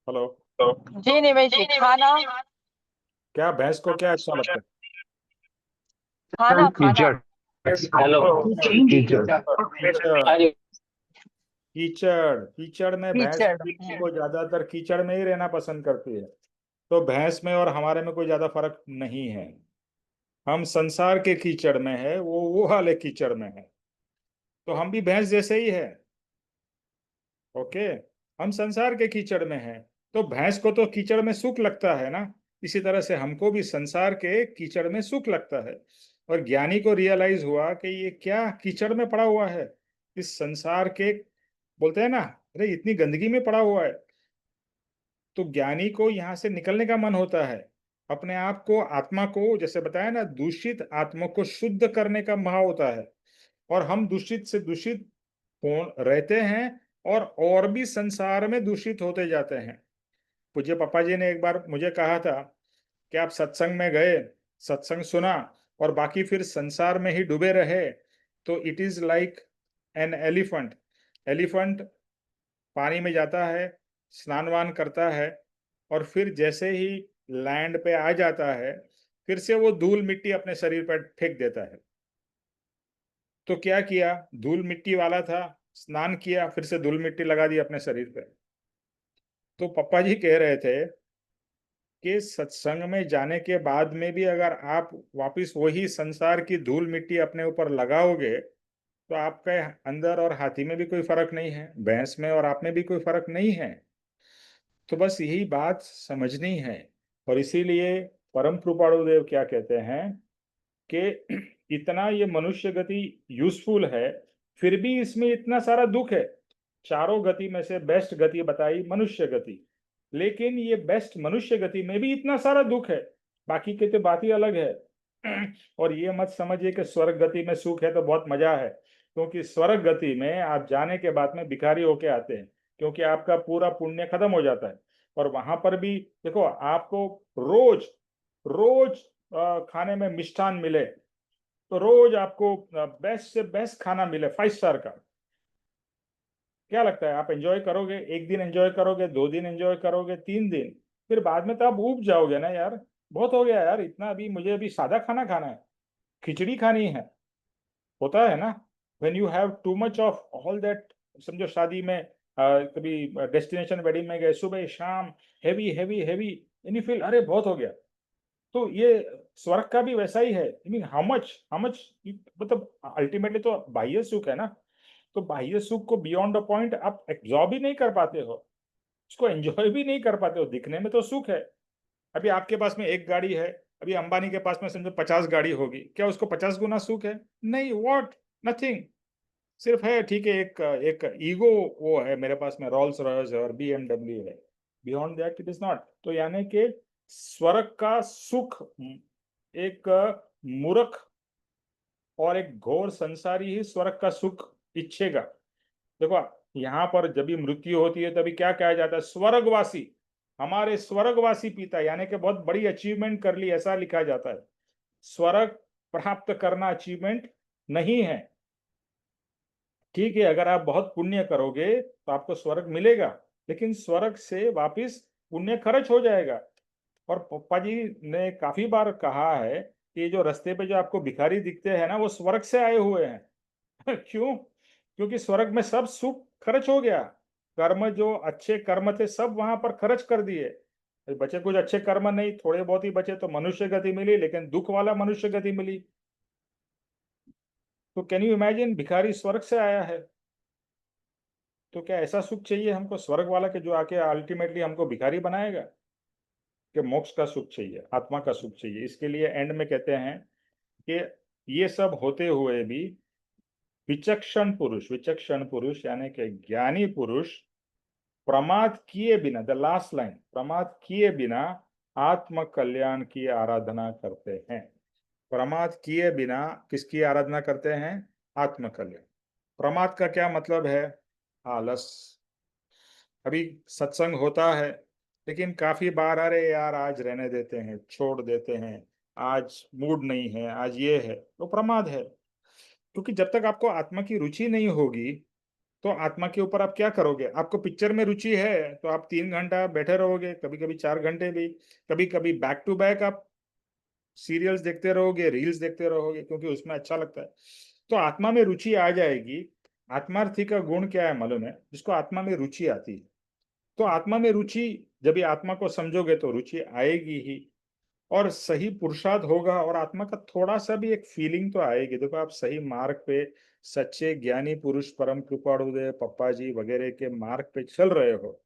हेलो।
जी निमेश जी, खाना
क्या भैंस को क्या अच्छा लगता है?
खाना खाना।
कीचड़। हेलो। कीचड़।
कीचड़। कीचड़, कीचड़ में भैंस
कीचड़।
को ज्यादातर कीचड़ में ही रहना पसंद करती है। तो भैंस में और हमारे में कोई ज्यादा फर्क नहीं है। हम संसार के कीचड़ में है, वो वाले कीचड़ में है। तो हम भी भैंस जैसे ही है। ओके। हम संसार के कीचड़ में हैं। तो भैंस को तो कीचड़ में सुख लगता है ना, इसी तरह से हमको भी संसार के कीचड़ में सुख लगता है। और ज्ञानी को रियलाइज हुआ कि ये क्या कीचड़ में पड़ा हुआ है, इस संसार के, बोलते हैं ना, अरे इतनी गंदगी में पड़ा हुआ है। तो ज्ञानी को यहाँ से निकलने का मन होता है, अपने आप को, आत्मा को, जैसे बताया ना, दूषित आत्मा को शुद्ध करने का भाव होता है। और हम दूषित से दूषित हो रहते हैं, और भी संसार में दूषित होते जाते हैं। पूज्य पापा जी ने एक बार मुझे कहा था कि आप सत्संग में गए, सत्संग सुना, और बाकी फिर संसार में ही डूबे रहे, तो it is like an elephant. Elephant पानी में जाता है, स्नान वान करता है, और फिर जैसे ही लैंड पे आ जाता है, फिर से वो धूल मिट्टी अपने शरीर पर फेंक देता है। तो क्या किया, धूल मिट्टी वाला था, स्नान किया, फिर से धूल मिट्टी लगा दी अपने शरीर पे। तो पप्पा जी कह रहे थे कि सत्संग में जाने के बाद में भी अगर आप वापस वही संसार की धूल मिट्टी अपने ऊपर लगाओगे, तो आपके अंदर और हाथी में भी कोई फर्क नहीं है, भैंस में और आप में भी कोई फर्क नहीं है। तो बस यही बात समझनी है। और इसीलिए परम कृपाणुदेव क्या कहते हैं कि इतना ये मनुष्य गति यूजफुल है, फिर भी इसमें इतना सारा दुख है। चारों गति में से बेस्ट गति बताई मनुष्य गति, लेकिन ये बेस्ट मनुष्य गति में भी इतना सारा दुख है। बाकी की तो बात ही अलग है। और ये मत समझिए कि स्वर्ग गति में सुख है तो बहुत मजा है, क्योंकि स्वर्ग गति में आप जाने के बाद में भिखारी होके आते हैं, क्योंकि आपका पूरा पुण्य खत्म हो जाता है। और वहां पर भी देखो, आपको रोज रोज खाने में मिष्ठान मिले, तो रोज आपको बेस्ट से बेस्ट खाना मिले 5 स्टार का, क्या लगता है आप एंजॉय करोगे? एक दिन एंजॉय करोगे, 2 दिन एंजॉय करोगे, 3 दिन, फिर बाद में तो आप ऊब जाओगे ना यार, बहुत हो गया यार इतना, अभी मुझे अभी सादा खाना खाना है, खिचड़ी खानी है। होता है ना, when you have too much of all that. समझो शादी में कभी डेस्टिनेशन वेडिंग में गए, सुबह शाम heavy heavy heavy, and you feel अरे बहुत हो गया। तो ये स्वर्ग का भी वैसा ही है। आई मीन हाउ मच मतलब अल्टीमेटली तो बाह्य सुख है ना, तो बाह्य सुख को बियॉन्ड अ पॉइंट आप एब्जॉर्ब भी नहीं कर पाते हो, उसको एंजॉय भी नहीं कर पाते हो। दिखने में तो सुख है। अभी आपके पास में एक गाड़ी है, अभी अंबानी के पास में समझो 50 गाड़ी होगी, क्या उसको 50 गुना सुख है? नहीं, व्हाट, नथिंग। सिर्फ है, ठीक है, एक एक ईगो वो है, मेरे पास में रॉल्स रॉयस है और BMW है, beyond that it is not. तो यानी कि स्वर्ग का सुख एक मूर्ख और एक घोर संसारी ही स्वर्ग का सुख इच्छेगा। देखो, यहाँ पर जब भी मृत्यु होती है तभी क्या कहा जाता है? स्वर्गवासी, हमारे स्वर्गवासी पिता, यानी कि बहुत बड़ी अचीवमेंट कर ली, ऐसा लिखा जाता है। स्वर्ग प्राप्त करना अचीवमेंट नहीं है। ठीक है, अगर आप बहुत पुण्य करोगे तो आपको स्वर्ग मिलेगा, लेकिन स्वर्ग से वापिस पुण्य खर्च हो जाएगा। और पप्पा जी ने काफी बार कहा है कि जो रास्ते पे जो आपको भिखारी दिखते हैं ना, वो स्वर्ग से आए हुए हैं। क्यों? क्योंकि स्वर्ग में सब सुख खर्च हो गया। कर्म, जो अच्छे कर्म थे सब वहां पर खर्च कर दिए, बचे कुछ अच्छे कर्म नहीं, थोड़े बहुत ही बचे, तो मनुष्य गति मिली, लेकिन दुख वाला मनुष्य गति मिली। तो कैन यू इमेजिन, भिखारी स्वर्ग से आया है, तो क्या ऐसा सुख चाहिए हमको स्वर्ग वाला के जो आके अल्टीमेटली हमको भिखारी बनाएगा? कि मोक्ष का सुख चाहिए, आत्मा का सुख चाहिए। इसके लिए एंड में कहते हैं कि ये सब होते हुए भी विचक्षण पुरुष यानी कि ज्ञानी पुरुष प्रमाद किए बिना, द लास्ट लाइन, प्रमाद किए बिना आत्म कल्याण की आराधना करते हैं। प्रमाद किए बिना किसकी आराधना करते हैं? आत्म कल्याण। प्रमाद का क्या मतलब है? आलस। अभी सत्संग होता है, लेकिन काफी बार अरे यार आज रहने देते हैं, छोड़ देते हैं, आज मूड नहीं है, आज ये है, तो प्रमाद है। क्योंकि जब तक आपको आत्मा की रुचि नहीं होगी, तो आत्मा के ऊपर आप क्या करोगे? आपको पिक्चर में रुचि है तो आप 3 घंटा बैठे रहोगे, कभी कभी 4 घंटे भी, कभी कभी बैक टू बैक आप सीरियल्स देखते रहोगे, रील्स देखते रहोगे, क्योंकि उसमें अच्छा लगता है। तो आत्मा में रुचि आ जाएगी। आत्मार्थी का गुण क्या है मालूम है? जिसको आत्मा में रुचि आती है। तो आत्मा में रुचि, जब भी आत्मा को समझोगे तो रुचि आएगी ही, और सही पुरुषार्थ होगा, और आत्मा का थोड़ा सा भी एक फीलिंग तो आएगी। देखो, आप सही मार्ग पे, सच्चे ज्ञानी पुरुष परम कृपाणुदेव पप्पा जी वगैरह के मार्ग पे चल रहे हो,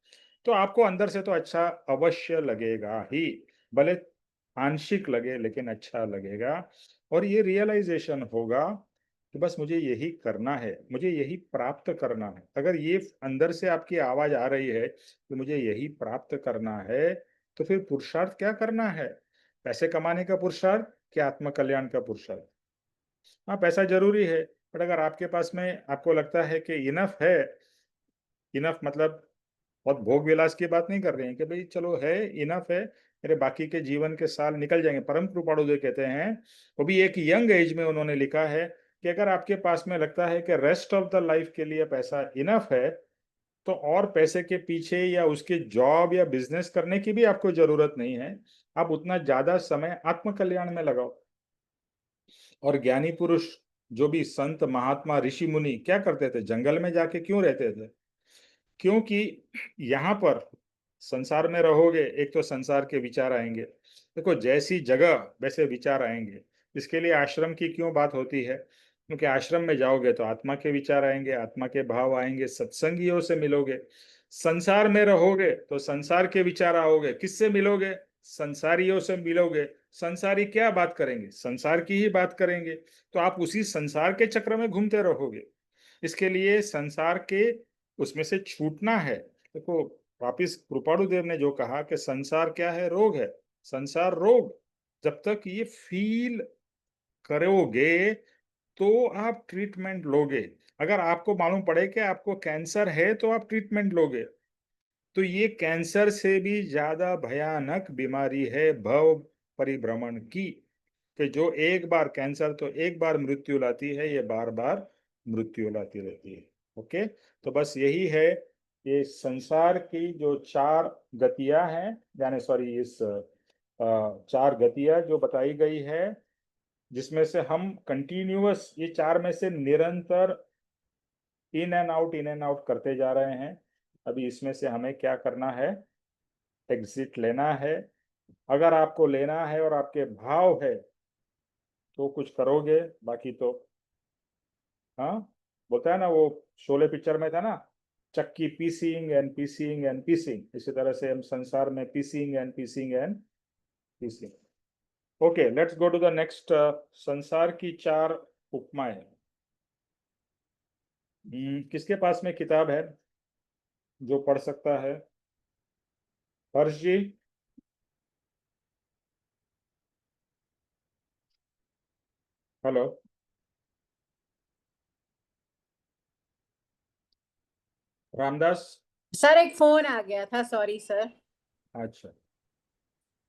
तो आपको अंदर से तो अच्छा अवश्य लगेगा ही, भले आंशिक लगे लेकिन अच्छा लगेगा। और ये रियलाइजेशन होगा कि बस मुझे यही करना है, मुझे यही प्राप्त करना है। अगर ये अंदर से आपकी आवाज आ रही है कि मुझे यही प्राप्त करना है, तो फिर पुरुषार्थ क्या करना है? पैसे कमाने का पुरुषार्थ कि आत्म कल्याण का पुरुषार्थ? हाँ, पैसा जरूरी है, बट अगर आपके पास में आपको लगता है कि इनफ है, इनफ मतलब बहुत भोग विलास की बात नहीं कर रहे हैं कि भाई चलो है, इनफ है, मेरे बाकी के जीवन के साल निकल जाएंगे। परम कृपाणुदेव कहते हैं, वो भी एक यंग एज में उन्होंने लिखा है कि अगर आपके पास में लगता है कि रेस्ट ऑफ द लाइफ के लिए पैसा इनफ है, तो और पैसे के पीछे या उसके जॉब या बिजनेस करने की भी आपको जरूरत नहीं है। आप उतना ज्यादा समय आत्म कल्याण में लगाओ। और ज्ञानी पुरुष, जो भी संत महात्मा ऋषि मुनि क्या करते थे? जंगल में जाके क्यों रहते थे? क्योंकि यहाँ पर संसार में रहोगे, एक तो संसार के विचार आएंगे, देखो जैसी जगह वैसे विचार आएंगे। इसके लिए आश्रम की क्यों बात होती है? क्योंकि आश्रम में जाओगे तो आत्मा के विचार आएंगे, आत्मा के भाव आएंगे, सत्संगियों से मिलोगे, संसार में रहोगे तो संसार के विचार आओगे, किससे मिलोगे? संसारियों से मिलोगे। संसारी क्या बात करेंगे? संसार की ही बात करेंगे, तो आप उसी संसार के चक्र में घूमते रहोगे। इसके लिए संसार के उसमें से छूटना है। देखो, वापिस कृपाणु देव ने जो कहा कि संसार क्या है? रोग है। संसार रोग, जब तक ये फील करोगे तो आप ट्रीटमेंट लोगे। अगर आपको मालूम पड़े कि आपको कैंसर है तो आप ट्रीटमेंट लोगे। तो ये कैंसर से भी ज्यादा भयानक बीमारी है भव परिभ्रमण की, कि जो एक बार कैंसर तो एक बार मृत्यु लाती है, ये बार बार मृत्यु लाती रहती है। ओके, तो बस यही है। ये संसार की जो चार गतियां हैं, यानी सॉरी, इस चार गतियां जो बताई गई है, जिसमें से हम कंटिन्यूअस ये चार में से निरंतर इन एंड आउट करते जा रहे हैं। अभी इसमें से हमें क्या करना है? एग्जिट लेना है। अगर आपको लेना है और आपके भाव है तो कुछ करोगे, बाकी तो हाँ, बोलता है ना वो, शोले पिक्चर में था ना, चक्की पीसिंग एंड पीसिंग एंड पीसिंग, इसी तरह से हम संसार में पीसिंग एंड पीसिंग एंड पीसिंग। Okay, let's go to the next. संसार की चार उपमाएं। किसके पास में किताब है जो पढ़ सकता है? हर्ष जी। हेलो। रामदास।
सर एक फोन आ गया था, सॉरी सर।
अच्छा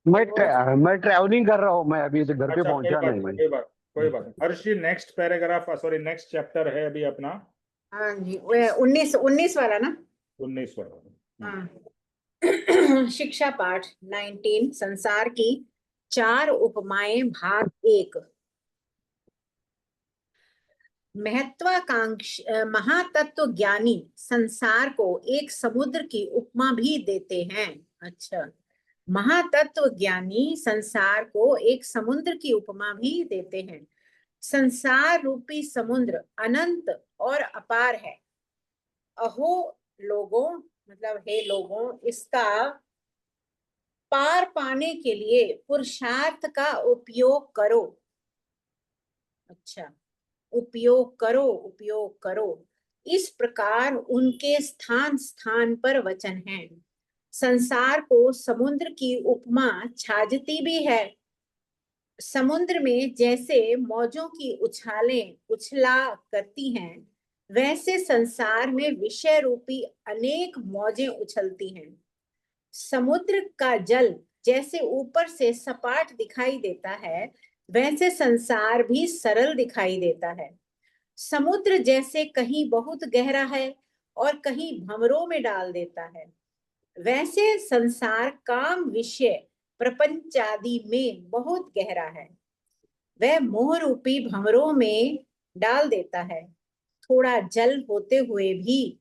मैं ट्रैवलिंग कर रहा हूँ, मैं अभी तो घर पे
अच्छा,
पहुंचा नहीं मैं।
कोई बात नहीं। Harsh ji, next paragraph, sorry next chapter है अभी अपना
हाँ जी, वो 19 वाला ना।
19 वाला।
हाँ। शिक्षा पाठ 19, संसार की चार उपमाएं, भाग 1। महातत्व ज्ञानी संसार को एक समुद्र की उपमा भी देते हैं। अच्छा, महातत्व ज्ञानी संसार को एक समुद्र की उपमा भी देते हैं। संसार रूपी समुद्र अनंत और अपार है। अहो लोगों, मतलब हे लोगों, इसका पार पाने के लिए पुरुषार्थ का उपयोग करो। अच्छा, उपयोग करो, उपयोग करो। इस प्रकार उनके स्थान स्थान पर वचन है। संसार को समुद्र की उपमा छाजती भी है। समुद्र में जैसे मौजों की उछालें उछला करती हैं, वैसे संसार में विषय रूपी अनेक मौजें उछलती हैं। समुद्र का जल जैसे ऊपर से सपाट दिखाई देता है, वैसे संसार भी सरल दिखाई देता है। समुद्र जैसे कहीं बहुत गहरा है और कहीं भंवरों में डाल देता है, वैसे संसार काम विषय प्रपंच आदि में बहुत गहरा है। वह मोह रूपी भंवरों में डाल देता है। थोड़ा जल होते हुए भी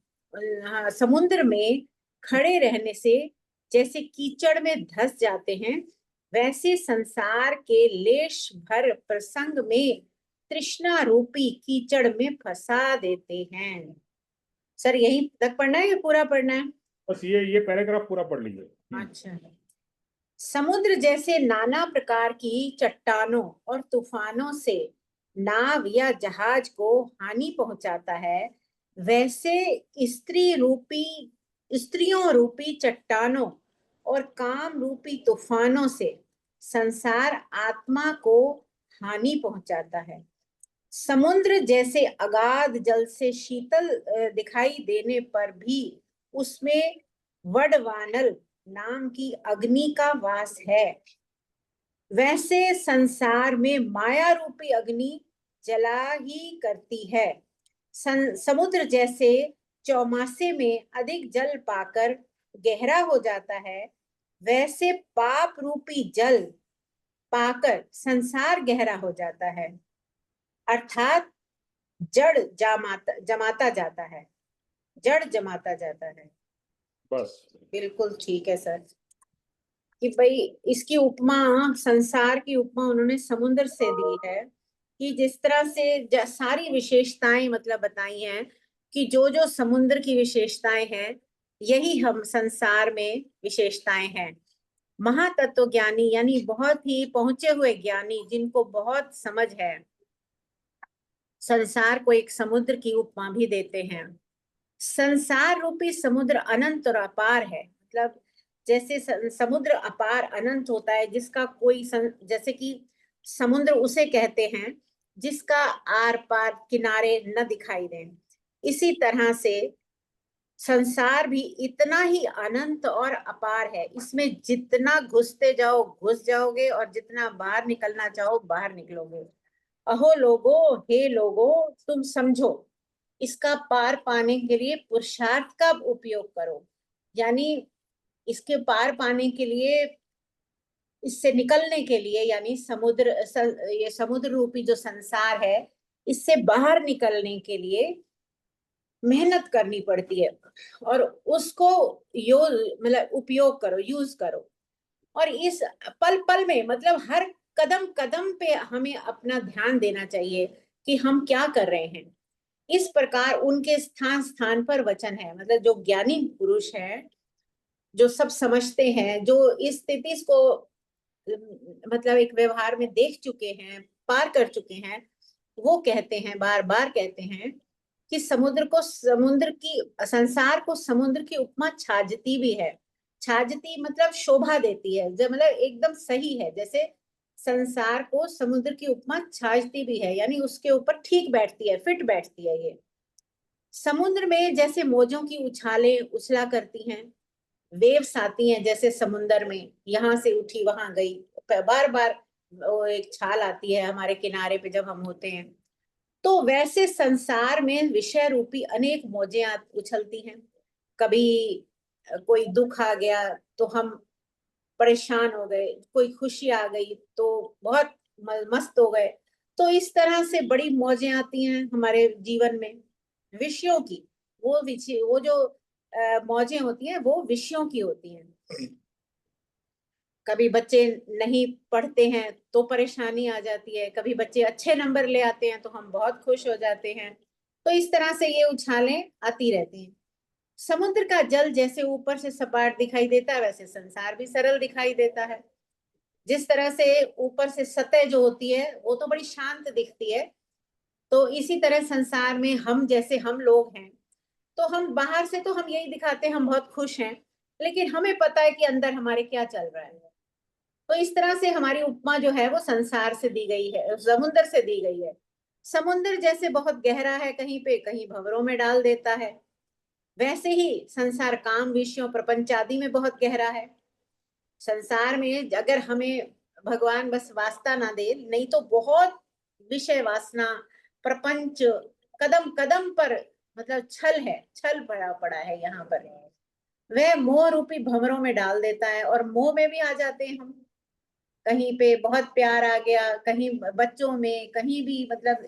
समुद्र में खड़े रहने से जैसे कीचड़ में धंस जाते हैं, वैसे संसार के लेश भर प्रसंग में तृष्णा रूपी कीचड़ में फंसा देते हैं। सर यही तक पढ़ना है या पूरा पढ़ना है?
बस ये पैराग्राफ पूरा पढ़ लीजिए।
अच्छा। समुद्र जैसे नाना प्रकार की चट्टानों और तूफानों से नाव या जहाज को हानि पहुंचाता है, वैसे स्त्रियों रूपी चट्टानों और काम रूपी तूफानों से संसार आत्मा को हानि पहुंचाता है। समुद्र जैसे अगाध जल से शीतल दिखाई देने पर भी उसमें वडवानल नाम की अग्नि का वास है, वैसे संसार में माया रूपी अग्नि जला ही करती है। समुद्र जैसे चौमासे में अधिक जल पाकर गहरा हो जाता है, वैसे पाप रूपी जल पाकर संसार गहरा हो जाता है, अर्थात जड़ जमाता जाता है, जड़ जमाता जाता है।
बस
बिल्कुल ठीक है सर। कि भाई इसकी उपमा, संसार की उपमा उन्होंने समुद्र से दी है, कि जिस तरह से सारी विशेषताएं मतलब बताई हैं, कि जो जो समुद्र की विशेषताएं हैं, यही हम संसार में विशेषताएं हैं। महातत्व ज्ञानी यानी बहुत ही पहुंचे हुए ज्ञानी, जिनको बहुत समझ है, संसार को एक समुद्र की उपमा भी देते हैं। संसार रूपी समुद्र अनंत और अपार है। मतलब जैसे समुद्र अपार अनंत होता है, जिसका कोई जैसे कि समुद्र उसे कहते हैं जिसका आर पार किनारे न दिखाई दें। इसी तरह से संसार भी इतना ही अनंत और अपार है। इसमें जितना घुसते जाओ घुस जाओगे, और जितना बाहर निकलना चाहो बाहर निकलोगे। अहो लोगो, हे लोगो, तुम समझो, इसका पार पाने के लिए पुरुषार्थ का उपयोग करो। यानी इसके पार पाने के लिए, इससे निकलने के लिए, यानी ये समुद्र रूपी जो संसार है, इससे बाहर निकलने के लिए मेहनत करनी पड़ती है, और उसको मतलब उपयोग करो, यूज करो। और इस पल पल में, मतलब हर कदम कदम पे हमें अपना ध्यान देना चाहिए कि हम क्या कर रहे हैं। इस प्रकार उनके स्थान स्थान पर वचन है। मतलब जो ज्ञानी पुरुष है, जो सब समझते हैं, जो इस स्थिति को मतलब एक व्यवहार में देख चुके हैं, पार कर चुके हैं, वो कहते हैं, बार बार कहते हैं कि संसार को समुद्र की उपमा छाजती भी है। छाजती मतलब शोभा देती है, जब मतलब एकदम सही है। जैसे संसार को समुद्र की उपमा छाजती भी है, यानी उसके ऊपर ठीक बैठती है, फिट बैठती है। ये समुद्र में जैसे मौजों की उछालें उछला करती हैं, वेव्स आती हैं जैसे समुंदर में, यहाँ से उठी वहां गई, बार बार वो एक छाल आती है हमारे किनारे पे जब हम होते हैं। तो वैसे संसार में विषय रूपी अनेक मौजें उछलती हैं। कभी कोई दुख आ गया तो हम परेशान हो गए, कोई खुशी आ गई तो बहुत मस्त हो गए। तो इस तरह से बड़ी मौजें आती हैं हमारे जीवन में विषयों की। वो जो मौजें होती हैं वो विषयों की होती हैं। कभी बच्चे नहीं पढ़ते हैं तो परेशानी आ जाती है, कभी बच्चे अच्छे नंबर ले आते हैं तो हम बहुत खुश हो जाते हैं। तो इस तरह से ये उछालें आती रहती हैं। समुद्र का जल जैसे ऊपर से सपाट दिखाई देता है, वैसे संसार भी सरल दिखाई देता है। जिस तरह से ऊपर से सतह जो होती है वो तो बड़ी शांत दिखती है, तो इसी तरह संसार में हम लोग हैं, तो हम बाहर से तो हम यही दिखाते हैं हम बहुत खुश हैं, लेकिन हमें पता है कि अंदर हमारे क्या चल रहा है। तो इस तरह से हमारी उपमा जो है वो संसार से दी गई है, समुद्र से दी गई है। समुद्र जैसे बहुत गहरा है, कहीं पे कहीं भंवरों में डाल देता है, वैसे ही संसार काम विषयों प्रपंच आदि में बहुत गहरा है। संसार में अगर हमें भगवान बस वास्ता ना दे, नहीं तो बहुत विषय वासना प्रपंच कदम कदम पर, मतलब छल पड़ा पड़ा है यहाँ पर। वह मोह रूपी भंवरों में डाल देता है, और मोह में भी आ जाते हैं हम। कहीं पे बहुत प्यार आ गया, कहीं बच्चों में, कहीं भी मतलब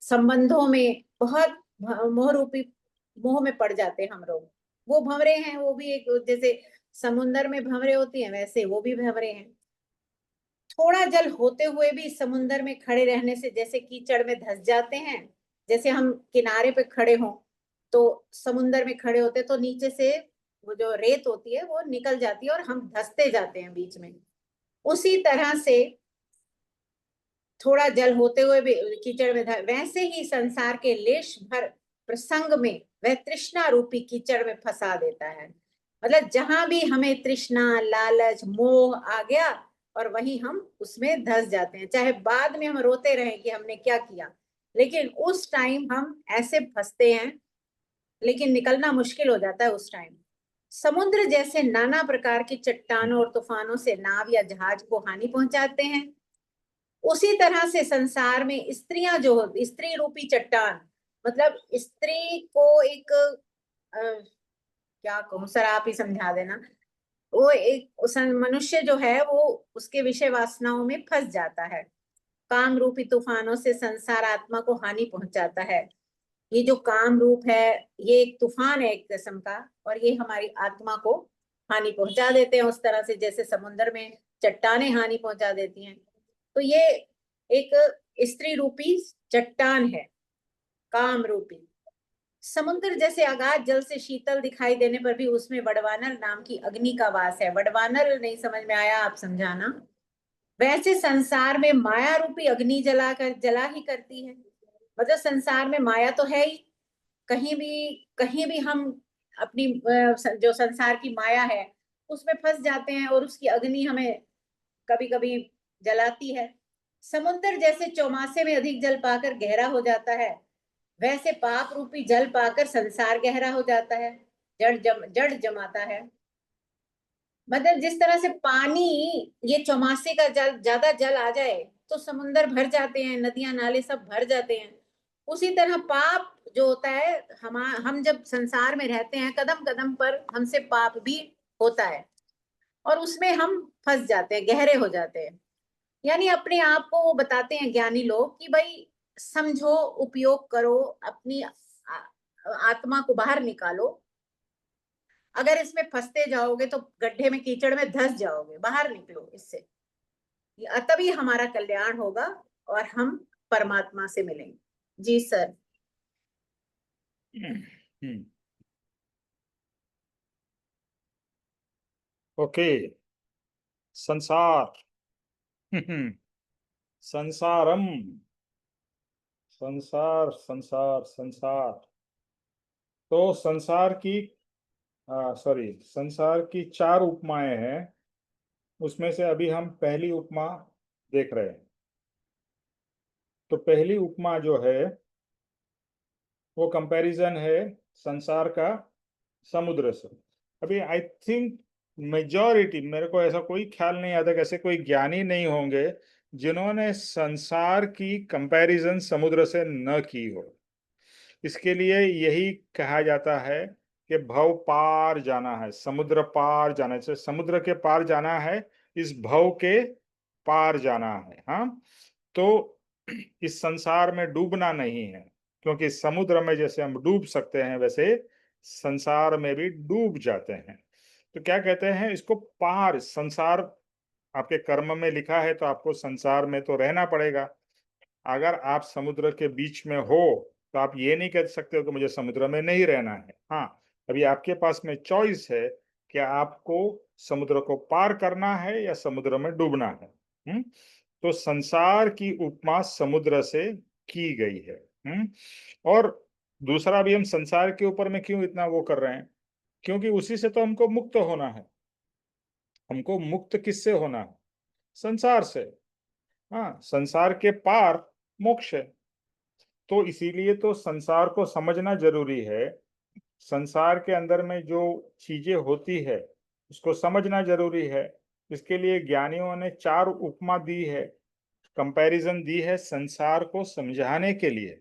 संबंधों में बहुत मोह रूपी मोह में पड़ जाते हैं हम लोग। वो भंवरे हैं, वो भी एक जैसे समुंदर में भंवरे होती हैं, वैसे वो भी भंवरे हैं। थोड़ा जल होते हुए भी समुंदर में खड़े रहने से जैसे कीचड़ में धंस जाते हैं। जैसे हम किनारे पे खड़े हों तो समुंदर में खड़े होते तो नीचे से वो जो रेत होती है वो निकल जाती है और हम धंसते जाते हैं बीच में। उसी तरह से थोड़ा जल होते हुए भी कीचड़ में वैसे ही संसार के लेश भर प्रसंग में वह तृष्णा रूपी कीचड़ में फंसा देता है। मतलब जहां भी हमें तृष्णा लालच मोह आ गया, और वहीं हम उसमें धंस जाते हैं। चाहे बाद में हम रोते रहें कि हमने क्या किया, लेकिन उस टाइम हम ऐसे फंसते हैं, लेकिन निकलना मुश्किल हो जाता है उस टाइम। समुद्र जैसे नाना प्रकार की चट्टानों और तूफानों से नाव या जहाज को हानि पहुंचाते हैं, उसी तरह से संसार में स्त्रियां जो स्त्री रूपी चट्टान, मतलब स्त्री को एक क्या कहूँ सर, आप ही समझा देना। वो एक मनुष्य जो है वो उसके विषय वासनाओं में फंस जाता है। काम रूपी तूफानों से संसार आत्मा को हानि पहुंचाता है। ये जो काम रूप है ये एक तूफान है एक किस्म का, और ये हमारी आत्मा को हानि पहुंचा देते हैं, उस तरह से जैसे समुद्र में चट्टानें हानि पहुंचा देती हैं। तो ये एक स्त्री रूपी चट्टान है, काम रूपी। समुद्र जैसे अगाध जल से शीतल दिखाई देने पर भी उसमें वडवानर नाम की अग्नि का वास है। वडवानर नहीं समझ में आया, आप समझाना। वैसे संसार में माया रूपी अग्नि जला ही करती है। मतलब संसार में माया तो है ही, कहीं भी हम अपनी जो संसार की माया है उसमें फंस जाते हैं और उसकी अग्नि हमें कभी कभी जलाती है। समुद्र जैसे चौमासे में अधिक जल पाकर गहरा हो जाता है, वैसे पाप रूपी जल पाकर संसार गहरा हो जाता है, जड़ जमाता है। मतलब जिस तरह से पानी, ये चौमासे का जल, ज्यादा जल आ जाए तो समुंदर भर जाते हैं, नदियां नाले सब भर जाते हैं। उसी तरह पाप जो होता है, हम जब संसार में रहते हैं कदम कदम पर हमसे पाप भी होता है और उसमें हम फंस जाते हैं, गहरे हो जाते हैं। यानी अपने आप को वो बताते हैं ज्ञानी लोग कि भाई समझो, उपयोग करो, अपनी आत्मा को बाहर निकालो। अगर इसमें फंसते जाओगे तो गड्ढे में, कीचड़ में धंस जाओगे, बाहर निकलो इससे, तभी हमारा कल्याण होगा और हम परमात्मा से मिलेंगे। जी सर।
ओके। संसार। संसारम। संसार संसार संसार। तो संसार की सॉरी, संसार की 4 उपमाएं हैं। उसमें से अभी हम पहली उपमा देख रहे हैं। तो पहली उपमा जो है वो कंपैरिजन है संसार का समुद्र से। अभी आई थिंक मेजॉरिटी, मेरे को ऐसा कोई ख्याल नहीं आता कि ऐसे कोई ज्ञानी नहीं होंगे जिन्होंने संसार की कंपैरिजन समुद्र से न की हो। इसके लिए यही कहा जाता है कि भव पार जाना है, समुद्र पार जाना है, समुद्र के पार जाना है, इस भव के पार जाना है। हाँ, तो इस संसार में डूबना नहीं है, क्योंकि समुद्र में जैसे हम डूब सकते हैं वैसे संसार में भी डूब जाते हैं। तो क्या कहते हैं इसको, पार। संसार आपके कर्म में लिखा है तो आपको संसार में तो रहना पड़ेगा। अगर आप समुद्र के बीच में हो तो आप ये नहीं कह सकते हो कि मुझे समुद्र में नहीं रहना है। हाँ, अभी आपके पास में चॉइस है कि आपको समुद्र को पार करना है या समुद्र में डूबना है। तो संसार की उपमा समुद्र से की गई है। और दूसरा भी, हम संसार के ऊपर में क्यों इतना वो कर रहे हैं, क्योंकि उसी से तो हमको मुक्त होना है। हमको मुक्त किससे होना है? संसार से। हाँ, संसार के पार मोक्ष है। तो इसीलिए तो संसार को समझना जरूरी है। संसार के अंदर में जो चीजें होती है उसको समझना जरूरी है। इसके लिए ज्ञानियों ने 4 उपमा दी है, कंपैरिजन दी है संसार को समझाने के लिए।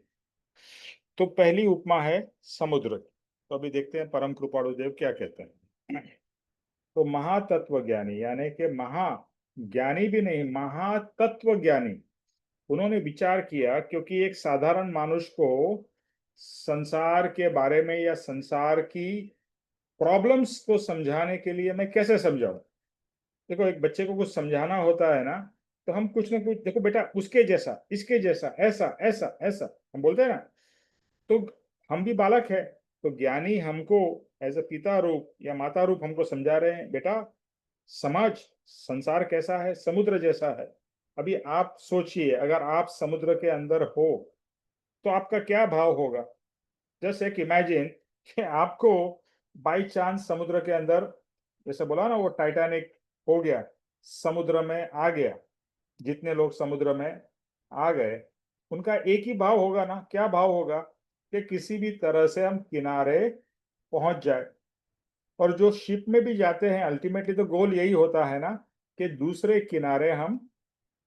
तो पहली उपमा है समुद्र। तो अभी देखते हैं परम कृपाणु देव क्या कहते हैं। तो महातत्व ज्ञानी, यानी कि महा ज्ञानी भी नहीं, महातत्व ज्ञानी, उन्होंने विचार किया, क्योंकि एक साधारण मानुष को संसार के बारे में या संसार की प्रॉब्लम्स को समझाने के लिए मैं कैसे समझाऊं। देखो, एक बच्चे को कुछ समझाना होता है ना, तो हम कुछ ना कुछ, देखो बेटा उसके जैसा, इसके जैसा, ऐसा ऐसा ऐसा हम बोलते हैं ना। तो हम भी बालक है, तो ज्ञानी हमको एज अ पिता रूप या माता रूप हमको समझा रहे हैं, बेटा समाज, संसार कैसा है, समुद्र जैसा है। अभी आप सोचिए, अगर आप समुद्र के अंदर हो तो आपका क्या भाव होगा। जैसे कि इमेजिन कि आपको बाई चांस समुद्र के अंदर, जैसे बोला ना वो टाइटैनिक हो गया, समुद्र में आ गया, जितने लोग समुद्र में आ गए उनका एक ही भाव होगा ना। क्या भाव होगा? कि किसी भी तरह से हम किनारे पहुंच जाए। और जो शिप में भी जाते हैं, अल्टीमेटली तो गोल यही होता है ना कि दूसरे किनारे हम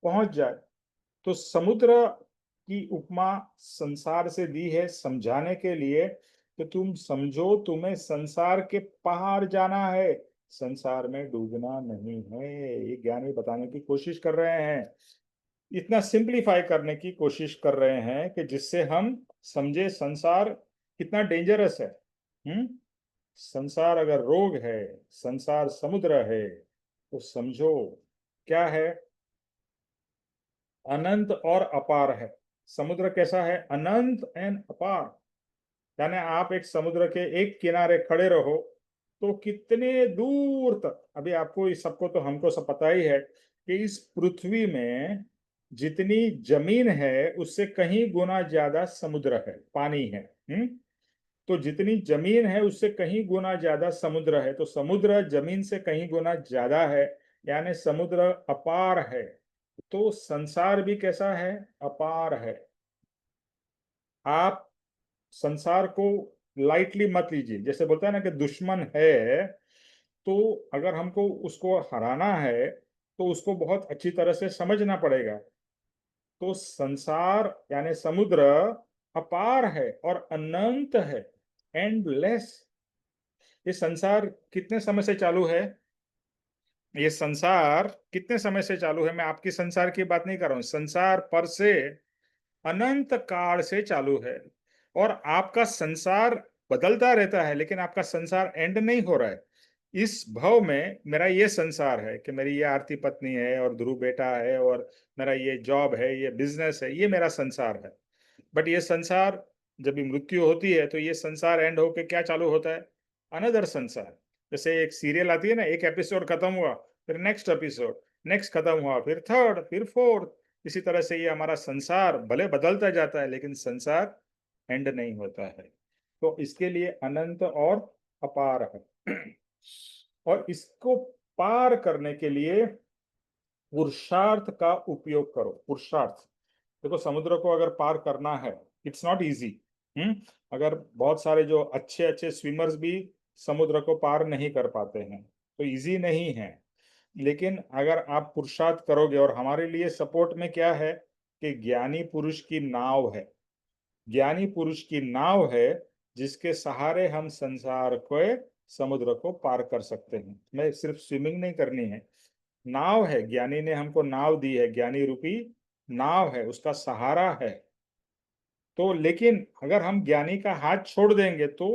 पहुंच जाए। तो समुद्र की उपमा संसार से दी है समझाने के लिए कि तुम समझो, तुम्हें संसार के पार जाना है, संसार में डूबना नहीं है। ये ज्ञानी बताने की कोशिश कर रहे हैं, इतना सिंप्लीफाई करने की कोशिश कर रहे हैं कि जिससे हम समझे संसार कितना डेंजरस है। संसार अगर रोग है, संसार समुद्र है, तो समझो क्या है, अनंत और अपार है। समुद्र कैसा है? अनंत एंड अपार। यानी आप एक समुद्र के एक किनारे खड़े रहो तो कितने दूर तक, अभी आपको इस सबको तो हमको सब पता ही है कि इस पृथ्वी में जितनी जमीन है उससे कहीं गुना ज्यादा समुद्र है, पानी है। तो जितनी जमीन है उससे कहीं गुना ज्यादा समुद्र है, तो समुद्र जमीन से कहीं गुना ज्यादा है, यानी समुद्र अपार है। तो संसार भी कैसा है? अपार है। आप संसार को लाइटली मत लीजिए। जैसे बोलते हैं ना कि दुश्मन है, तो अगर हमको उसको हराना है तो उसको बहुत अच्छी तरह से समझना पड़ेगा। तो संसार यानी समुद्र अपार है और अनंत है, एंडलेस। ये संसार कितने समय से चालू है? ये संसार कितने समय से चालू है? मैं आपकी संसार की बात नहीं कर रहा हूं, संसार पर से अनंत काल से चालू है। और आपका संसार बदलता रहता है, लेकिन आपका संसार एंड नहीं हो रहा है। इस भव में मेरा ये संसार है कि मेरी ये आरती पत्नी है और ध्रुव बेटा है और मेरा ये जॉब है, ये बिजनेस है, ये मेरा संसार है। बट ये संसार जब भी मृत्यु होती है तो ये संसार एंड होके क्या चालू होता है? अनदर संसार। जैसे एक सीरियल आती है ना, एक एपिसोड खत्म हुआ फिर नेक्स्ट एपिसोड, नेक्स्ट खत्म हुआ फिर थर्ड, फिर फोर्थ। इसी तरह से ये हमारा संसार भले बदलता जाता है लेकिन संसार एंड नहीं होता है। तो इसके लिए अनंत और अपार है। और इसको पार करने के लिए पुरुषार्थ का उपयोग करो। पुरुषार्थ, देखो समुद्र को अगर पार करना है, इट्स नॉट इजी। अगर बहुत सारे जो अच्छे अच्छे स्विमर्स भी समुद्र को पार नहीं कर पाते हैं, तो इजी नहीं है। लेकिन अगर आप पुरुषार्थ करोगे, और हमारे लिए सपोर्ट में क्या है कि ज्ञानी पुरुष की नाव है। ज्ञानी पुरुष की नाव है जिसके सहारे हम संसार को, समुद्र को पार कर सकते हैं। मैं सिर्फ स्विमिंग नहीं करनी है, नाव है, ज्ञानी ने हमको नाव दी है, ज्ञानी रूपी नाव है, उसका सहारा है। तो लेकिन अगर हम ज्ञानी का हाथ छोड़ देंगे तो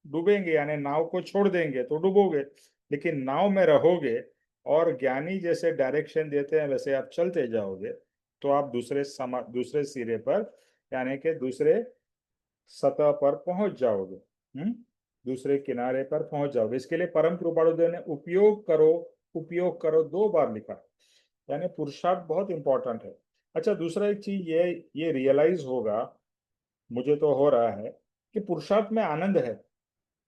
डूबेंगे, यानी नाव को छोड़ देंगे तो डूबोगे। लेकिन नाव में रहोगे और ज्ञानी जैसे डायरेक्शन देते हैं वैसे आप चलते जाओगे, तो आप दूसरे सिरे पर, यानी कि दूसरे सतह पर पहुंच जाओगे। दूसरे किनारे पर पहुंच जाओगे। इसके लिए परम कृपालुदेव ने उपयोग करो 2 बार लिखा, यानी पुरुषार्थ बहुत इंपॉर्टेंट है। अच्छा, दूसरा एक चीज ये रियलाइज होगा, मुझे तो हो रहा है, कि पुरुषार्थ में आनंद है।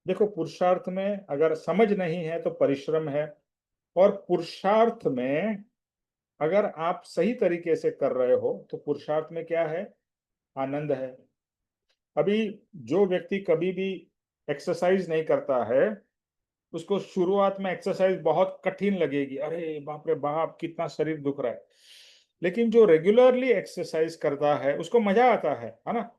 देखो, पुरुषार्थ में अगर समझ नहीं है तो परिश्रम है, और पुरुषार्थ में अगर आप सही तरीके से कर रहे हो तो पुरुषार्थ में क्या है? आनंद है। अभी जो व्यक्ति कभी भी एक्सरसाइज नहीं करता है, उसको शुरुआत में एक्सरसाइज बहुत कठिन लगेगी, अरे बाप रे बाप कितना शरीर दुख रहा है। लेकिन जो रेगुलरली एक्सरसाइज करता है उसको मजा आता है ना?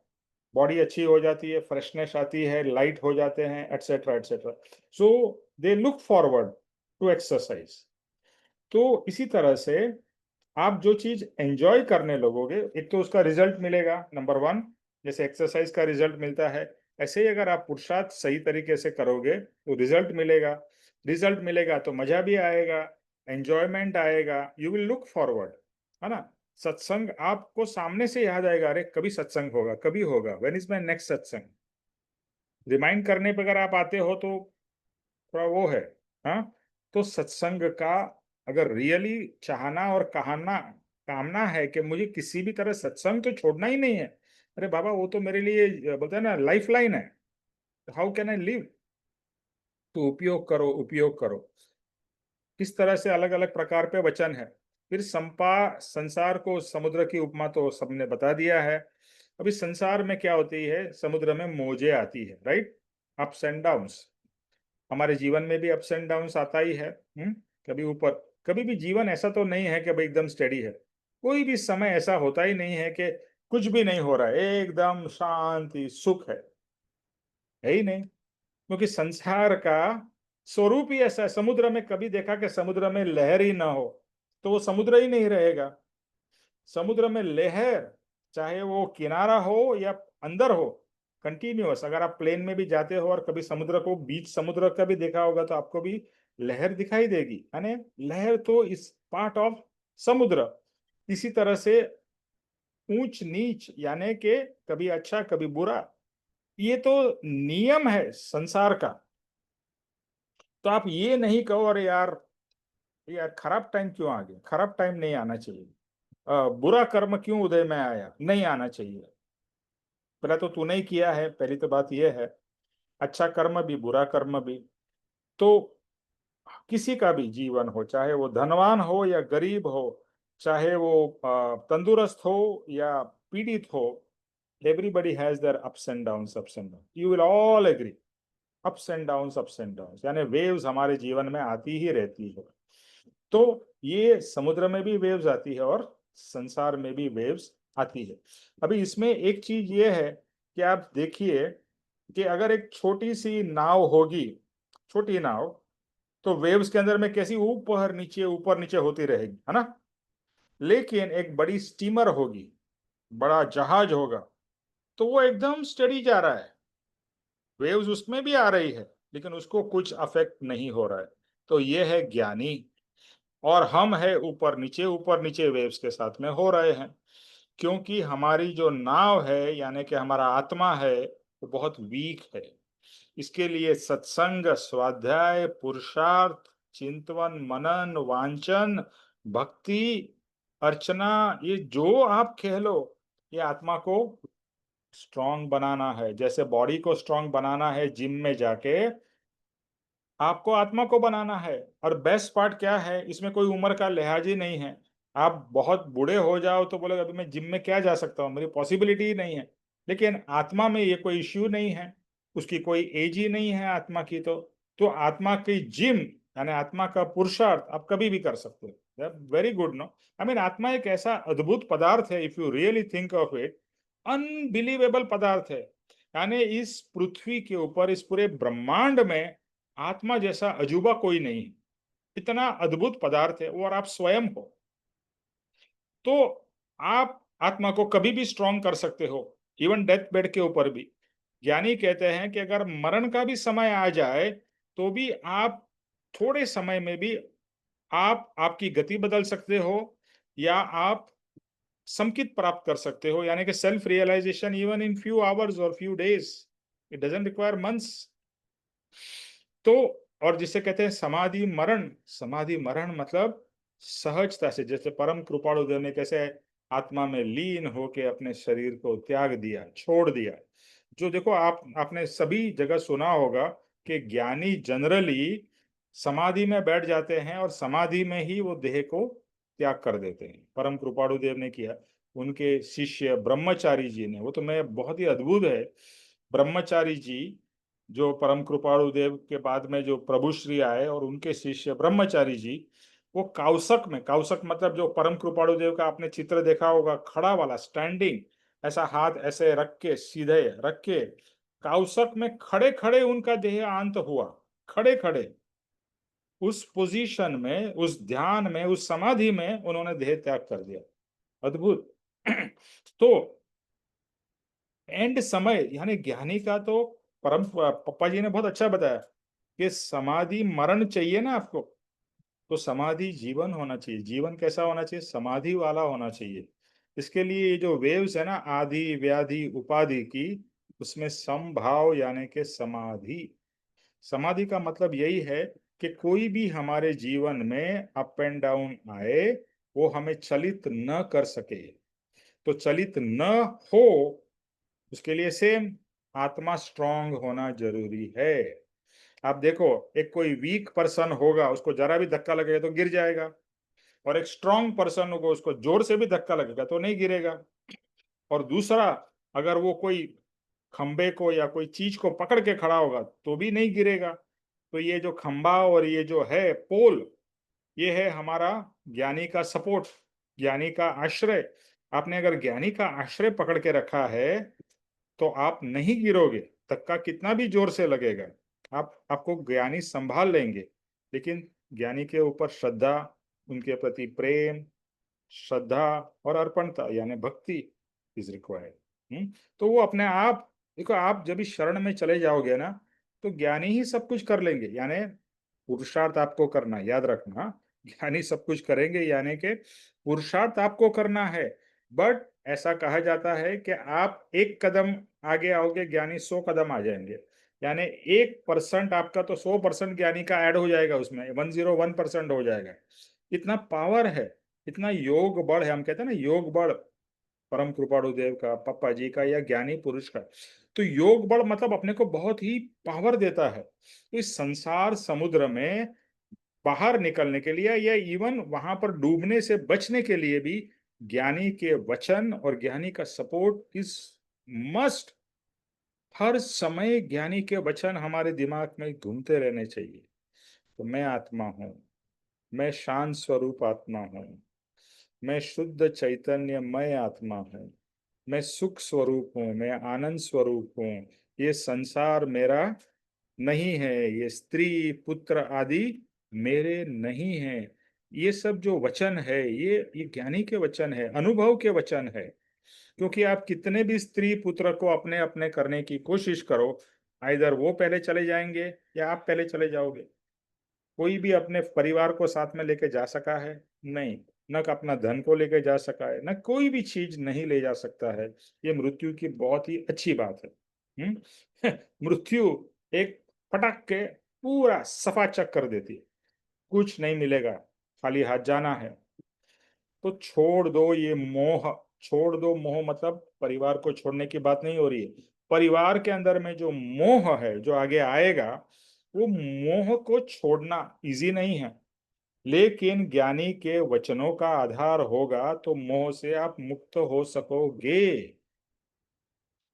बॉडी अच्छी हो जाती है, फ्रेशनेस आती है, लाइट हो जाते हैं, etcetera etcetera. So they look forward to exercise. तो इसी तरह से आप जो चीज एंजॉय करने लगोगे, एक तो उसका रिजल्ट मिलेगा, नंबर 1, जैसे एक्सरसाइज का रिजल्ट मिलता है, ऐसे ही अगर आप पुरुषार्थ सही तरीके से करोगे तो रिजल्ट मिलेगा। रिजल्ट मिलेगा तो मजा भी आएगा, एंजॉयमेंट आएगा, यू विल लुक फॉरवर्ड, है ना? सत्संग आपको सामने से याद आएगा, अरे कभी सत्संग होगा, कभी होगा, व्हेन इज माय नेक्स्ट सत्संग। रिमाइंड करने पर अगर आप आते हो तो थोड़ा वो है। हाँ, तो सत्संग का अगर रियली चाहना और कामना है कि मुझे किसी भी तरह सत्संग तो छोड़ना ही नहीं है, अरे बाबा वो तो मेरे लिए बोलते हैं ना लाइफ लाइन है, हाउ कैन आई लिव? तो उपयोग करो, उपयोग करो। किस तरह से अलग अलग प्रकार पे वचन है। फिर संसार को समुद्र की उपमा तो सबने बता दिया है। अभी संसार में क्या होती है? समुद्र में मौजें आती है, राइट? Ups and downs. हमारे जीवन में भी अप्स एंड डाउन्स आता ही है। कभी ऊपर, कभी भी जीवन ऐसा तो नहीं है कि भाई एकदम स्टेडी है। कोई भी समय ऐसा होता ही नहीं है कि कुछ भी नहीं हो रहा है, एकदम शांति सुख है ही नहीं। क्योंकि संसार का स्वरूप ही ऐसा है। समुद्र में कभी देखा कि समुद्र में लहर ही ना हो? तो वो समुद्र ही नहीं रहेगा। समुद्र में लहर, चाहे वो किनारा हो या अंदर हो, कंटिन्यूअस। अगर आप प्लेन में भी जाते हो और कभी समुद्र को, बीच समुद्र का भी देखा होगा, तो आपको भी लहर दिखाई देगी, यानी लहर तो इस पार्ट ऑफ समुद्र। इसी तरह से ऊंच नीच, यानी कि कभी अच्छा कभी बुरा, ये तो नियम है संसार का। तो आप ये नहीं कहो अरे यार यार खराब टाइम क्यों आ गया, खराब टाइम नहीं आना चाहिए। बुरा कर्म क्यों उदय में आया, नहीं आना चाहिए। पहले तो तूने ही किया है, पहली तो बात ये है। अच्छा कर्म भी बुरा कर्म भी। तो किसी का भी जीवन हो, चाहे वो धनवान हो या गरीब हो, चाहे वो तंदुरुस्त हो या पीड़ित हो, everybody has their ups and downs, ups and down, you will all agree. Ups and downs, ups and downs, यानी वेव्स हमारे जीवन में आती ही रहती है। तो ये समुद्र में भी वेव्स आती है और संसार में भी वेव्स आती है। अभी इसमें एक चीज ये है कि आप देखिए कि अगर एक छोटी सी नाव होगी, छोटी नाव, तो वेव्स के अंदर में कैसी ऊपर नीचे होती रहेगी, है ना। लेकिन एक बड़ी स्टीमर होगी, बड़ा जहाज होगा, तो वो एकदम स्टडी जा रहा है, वेव्स उसमें भी आ रही है लेकिन उसको कुछ अफेक्ट नहीं हो रहा है। तो ये है ज्ञानी। और हम है ऊपर नीचे वेव्स के साथ में हो रहे हैं, क्योंकि हमारी जो नाव है यानी कि हमारा आत्मा है वो बहुत वीक है। इसके लिए सत्संग, स्वाध्याय, पुरुषार्थ, चिंतन, मनन, वांचन, भक्ति, अर्चना, ये जो आप कह लो, ये आत्मा को स्ट्रांग बनाना है। जैसे बॉडी को स्ट्रांग बनाना है जिम में जाके, आपको आत्मा को बनाना है। और बेस्ट पार्ट क्या है, इसमें कोई उम्र का लिहाज ही नहीं है। आप बहुत बूढ़े हो जाओ तो बोले अभी मैं जिम में क्या जा सकता हूँ, मेरी पॉसिबिलिटी ही नहीं है। लेकिन आत्मा में ये कोई इश्यू नहीं है, उसकी कोई एज ही नहीं है आत्मा की। तो आत्मा की जिम यानी आत्मा का पुरुषार्थ आप कभी भी कर सकते हो। Very good no. I mean आत्मा एक ऐसा अद्भुत पदार्थ है, if you really think of it, unbelievable पदार्थ है। यानी इस पृथ्वी के ऊपर, इस पूरे ब्रह्मांड में आत्मा जैसा अजूबा कोई नहीं है। इतना अद्भुत पदार्थ है वो, और आप स्वयं हो। तो आप आत्मा को कभी भी स्ट्रांग कर सकते हो, इवन डेथ बेड के ऊपर भी। ज्ञानी कहते हैं कि अगर मरण का भी समय आ जाए तो भी आप थोड़े समय में भी आप आपकी गति बदल सकते हो, या आप समकित प्राप्त कर सकते हो, यानी कि self realization even in few hours और few days. It doesn't require months. तो और जिसे कहते हैं समाधि मरण, समाधि मरण मतलब सहजता से, जैसे परम कृपाणु देव ने कैसे आत्मा में लीन होके अपने शरीर को त्याग दिया, छोड़ दिया। जो देखो आपने सभी जगह सुना होगा कि ज्ञानी जनरली समाधि में बैठ जाते हैं और समाधि में ही वो देह को त्याग कर देते हैं। परम कृपाणु देव ने किया, उनके शिष्य ब्रह्मचारी जी ने, वो तो मैं बहुत ही अद्भुत है। ब्रह्मचारी जी जो परम कृपाणु देव के बाद में जो प्रभु श्री आए और उनके शिष्य ब्रह्मचारी जी, वो काउसक में, काउसक मतलब जो परम कृपाणु देव का आपने चित्र देखा होगा, खड़ा वाला, स्टैंडिंग, ऐसा हाथ ऐसे रख के, सीधे रख के, काउसक में खड़े खड़े उनका देह अंत हुआ। खड़े खड़े उस पोजीशन में, उस ध्यान में, उस समाधि में उन्होंने देह त्याग कर दिया। अद्भुत। तो एंड समय यानी ज्ञानी का तो परम पप्पा जी ने बहुत अच्छा बताया कि समाधि मरण चाहिए ना आपको, तो समाधि जीवन होना चाहिए। जीवन कैसा होना चाहिए, समाधि वाला होना चाहिए। इसके लिए ये जो वेव्स है ना, आदि व्याधि उपाधि की, उसमें समभाव यानी कि समाधि। समाधि का मतलब यही है कि कोई भी हमारे जीवन में अप एंड डाउन आए, वो हमें चलित न कर सके। तो चलित न हो, उसके लिए सेम आत्मा स्ट्रांग होना जरूरी है। आप देखो, एक कोई वीक पर्सन होगा, उसको जरा भी धक्का लगेगा तो गिर जाएगा, और एक स्ट्रांग पर्सन होगा, उसको जोर से भी धक्का लगेगा तो नहीं गिरेगा। और दूसरा, अगर वो कोई खंबे को या कोई चीज को पकड़ के खड़ा होगा तो भी नहीं गिरेगा। तो ये जो खंबा और ये जो है पोल, ये है हमारा ज्ञानी का सपोर्ट, ज्ञानी का आश्रय। आपने अगर ज्ञानी का आश्रय पकड़ के रखा है तो आप नहीं गिरोगे, धक्का कितना भी जोर से लगेगा, आपको ज्ञानी संभाल लेंगे। लेकिन ज्ञानी के ऊपर श्रद्धा, उनके प्रति प्रेम, श्रद्धा और अर्पणता यानी भक्ति इज रिक्वायर्ड। तो वो अपने आप, देखो आप जब इस शरण में चले जाओगे ना, तो ज्ञानी ही सब कुछ कर लेंगे। यानी पुरुषार्थ आपको करना, याद रखना, ज्ञानी सब कुछ करेंगे, यानी कि पुरुषार्थ आपको करना है। बट ऐसा कहा जाता है कि आप एक कदम आगे आओगे ज्ञानी 100 कदम आ जाएंगे। यानी 1% आपका तो 100% ज्ञानी का ऐड हो जाएगा, उसमें 101% हो जाएगा। इतना पावर है, इतना योग बल है। हम कहते हैं ना योग बल, परम कृपाणु देव का, पप्पा जी का या ज्ञानी पुरुष का। तो योग बल मतलब अपने को बहुत ही पावर देता है। तो इस संसार समुद्र में बाहर निकलने के लिए या इवन वहां पर डूबने से बचने के लिए भी ज्ञानी के वचन और ज्ञानी का सपोर्ट इज मस्ट। हर समय ज्ञानी के वचन हमारे दिमाग में घूमते रहने चाहिए। तो मैं आत्मा हूँ, मैं शांत स्वरूप आत्मा हूँ, मैं शुद्ध चैतन्य मैं आत्मा हूँ, मैं सुख स्वरूप हूँ, मैं आनंद स्वरूप हूँ, ये संसार मेरा नहीं है, ये स्त्री पुत्र आदि मेरे नहीं है। ये सब जो वचन है ये ज्ञानी के वचन है, अनुभव के वचन है। क्योंकि आप कितने भी स्त्री पुत्र को अपने अपने करने की कोशिश करो, आइदर वो पहले चले जाएंगे या आप पहले चले जाओगे। कोई भी अपने परिवार को साथ में लेके जा सका है? नहीं। न अपना धन को लेके जा सका है, न कोई भी चीज नहीं ले जा सकता है। ये मृत्यु की बहुत ही अच्छी बात है। मृत्यु एक पटक के पूरा सफा चक कर देती है, कुछ नहीं मिलेगा, खाली हाथ जाना है। तो छोड़ दो ये मोह, छोड़ दो मोह मतलब परिवार को छोड़ने की बात नहीं हो रही है। परिवार के अंदर में जो मोह है जो आगे आएगा, वो मोह को छोड़ना इजी नहीं है। लेकिन ज्ञानी के वचनों का आधार होगा तो मोह से आप मुक्त हो सकोगे।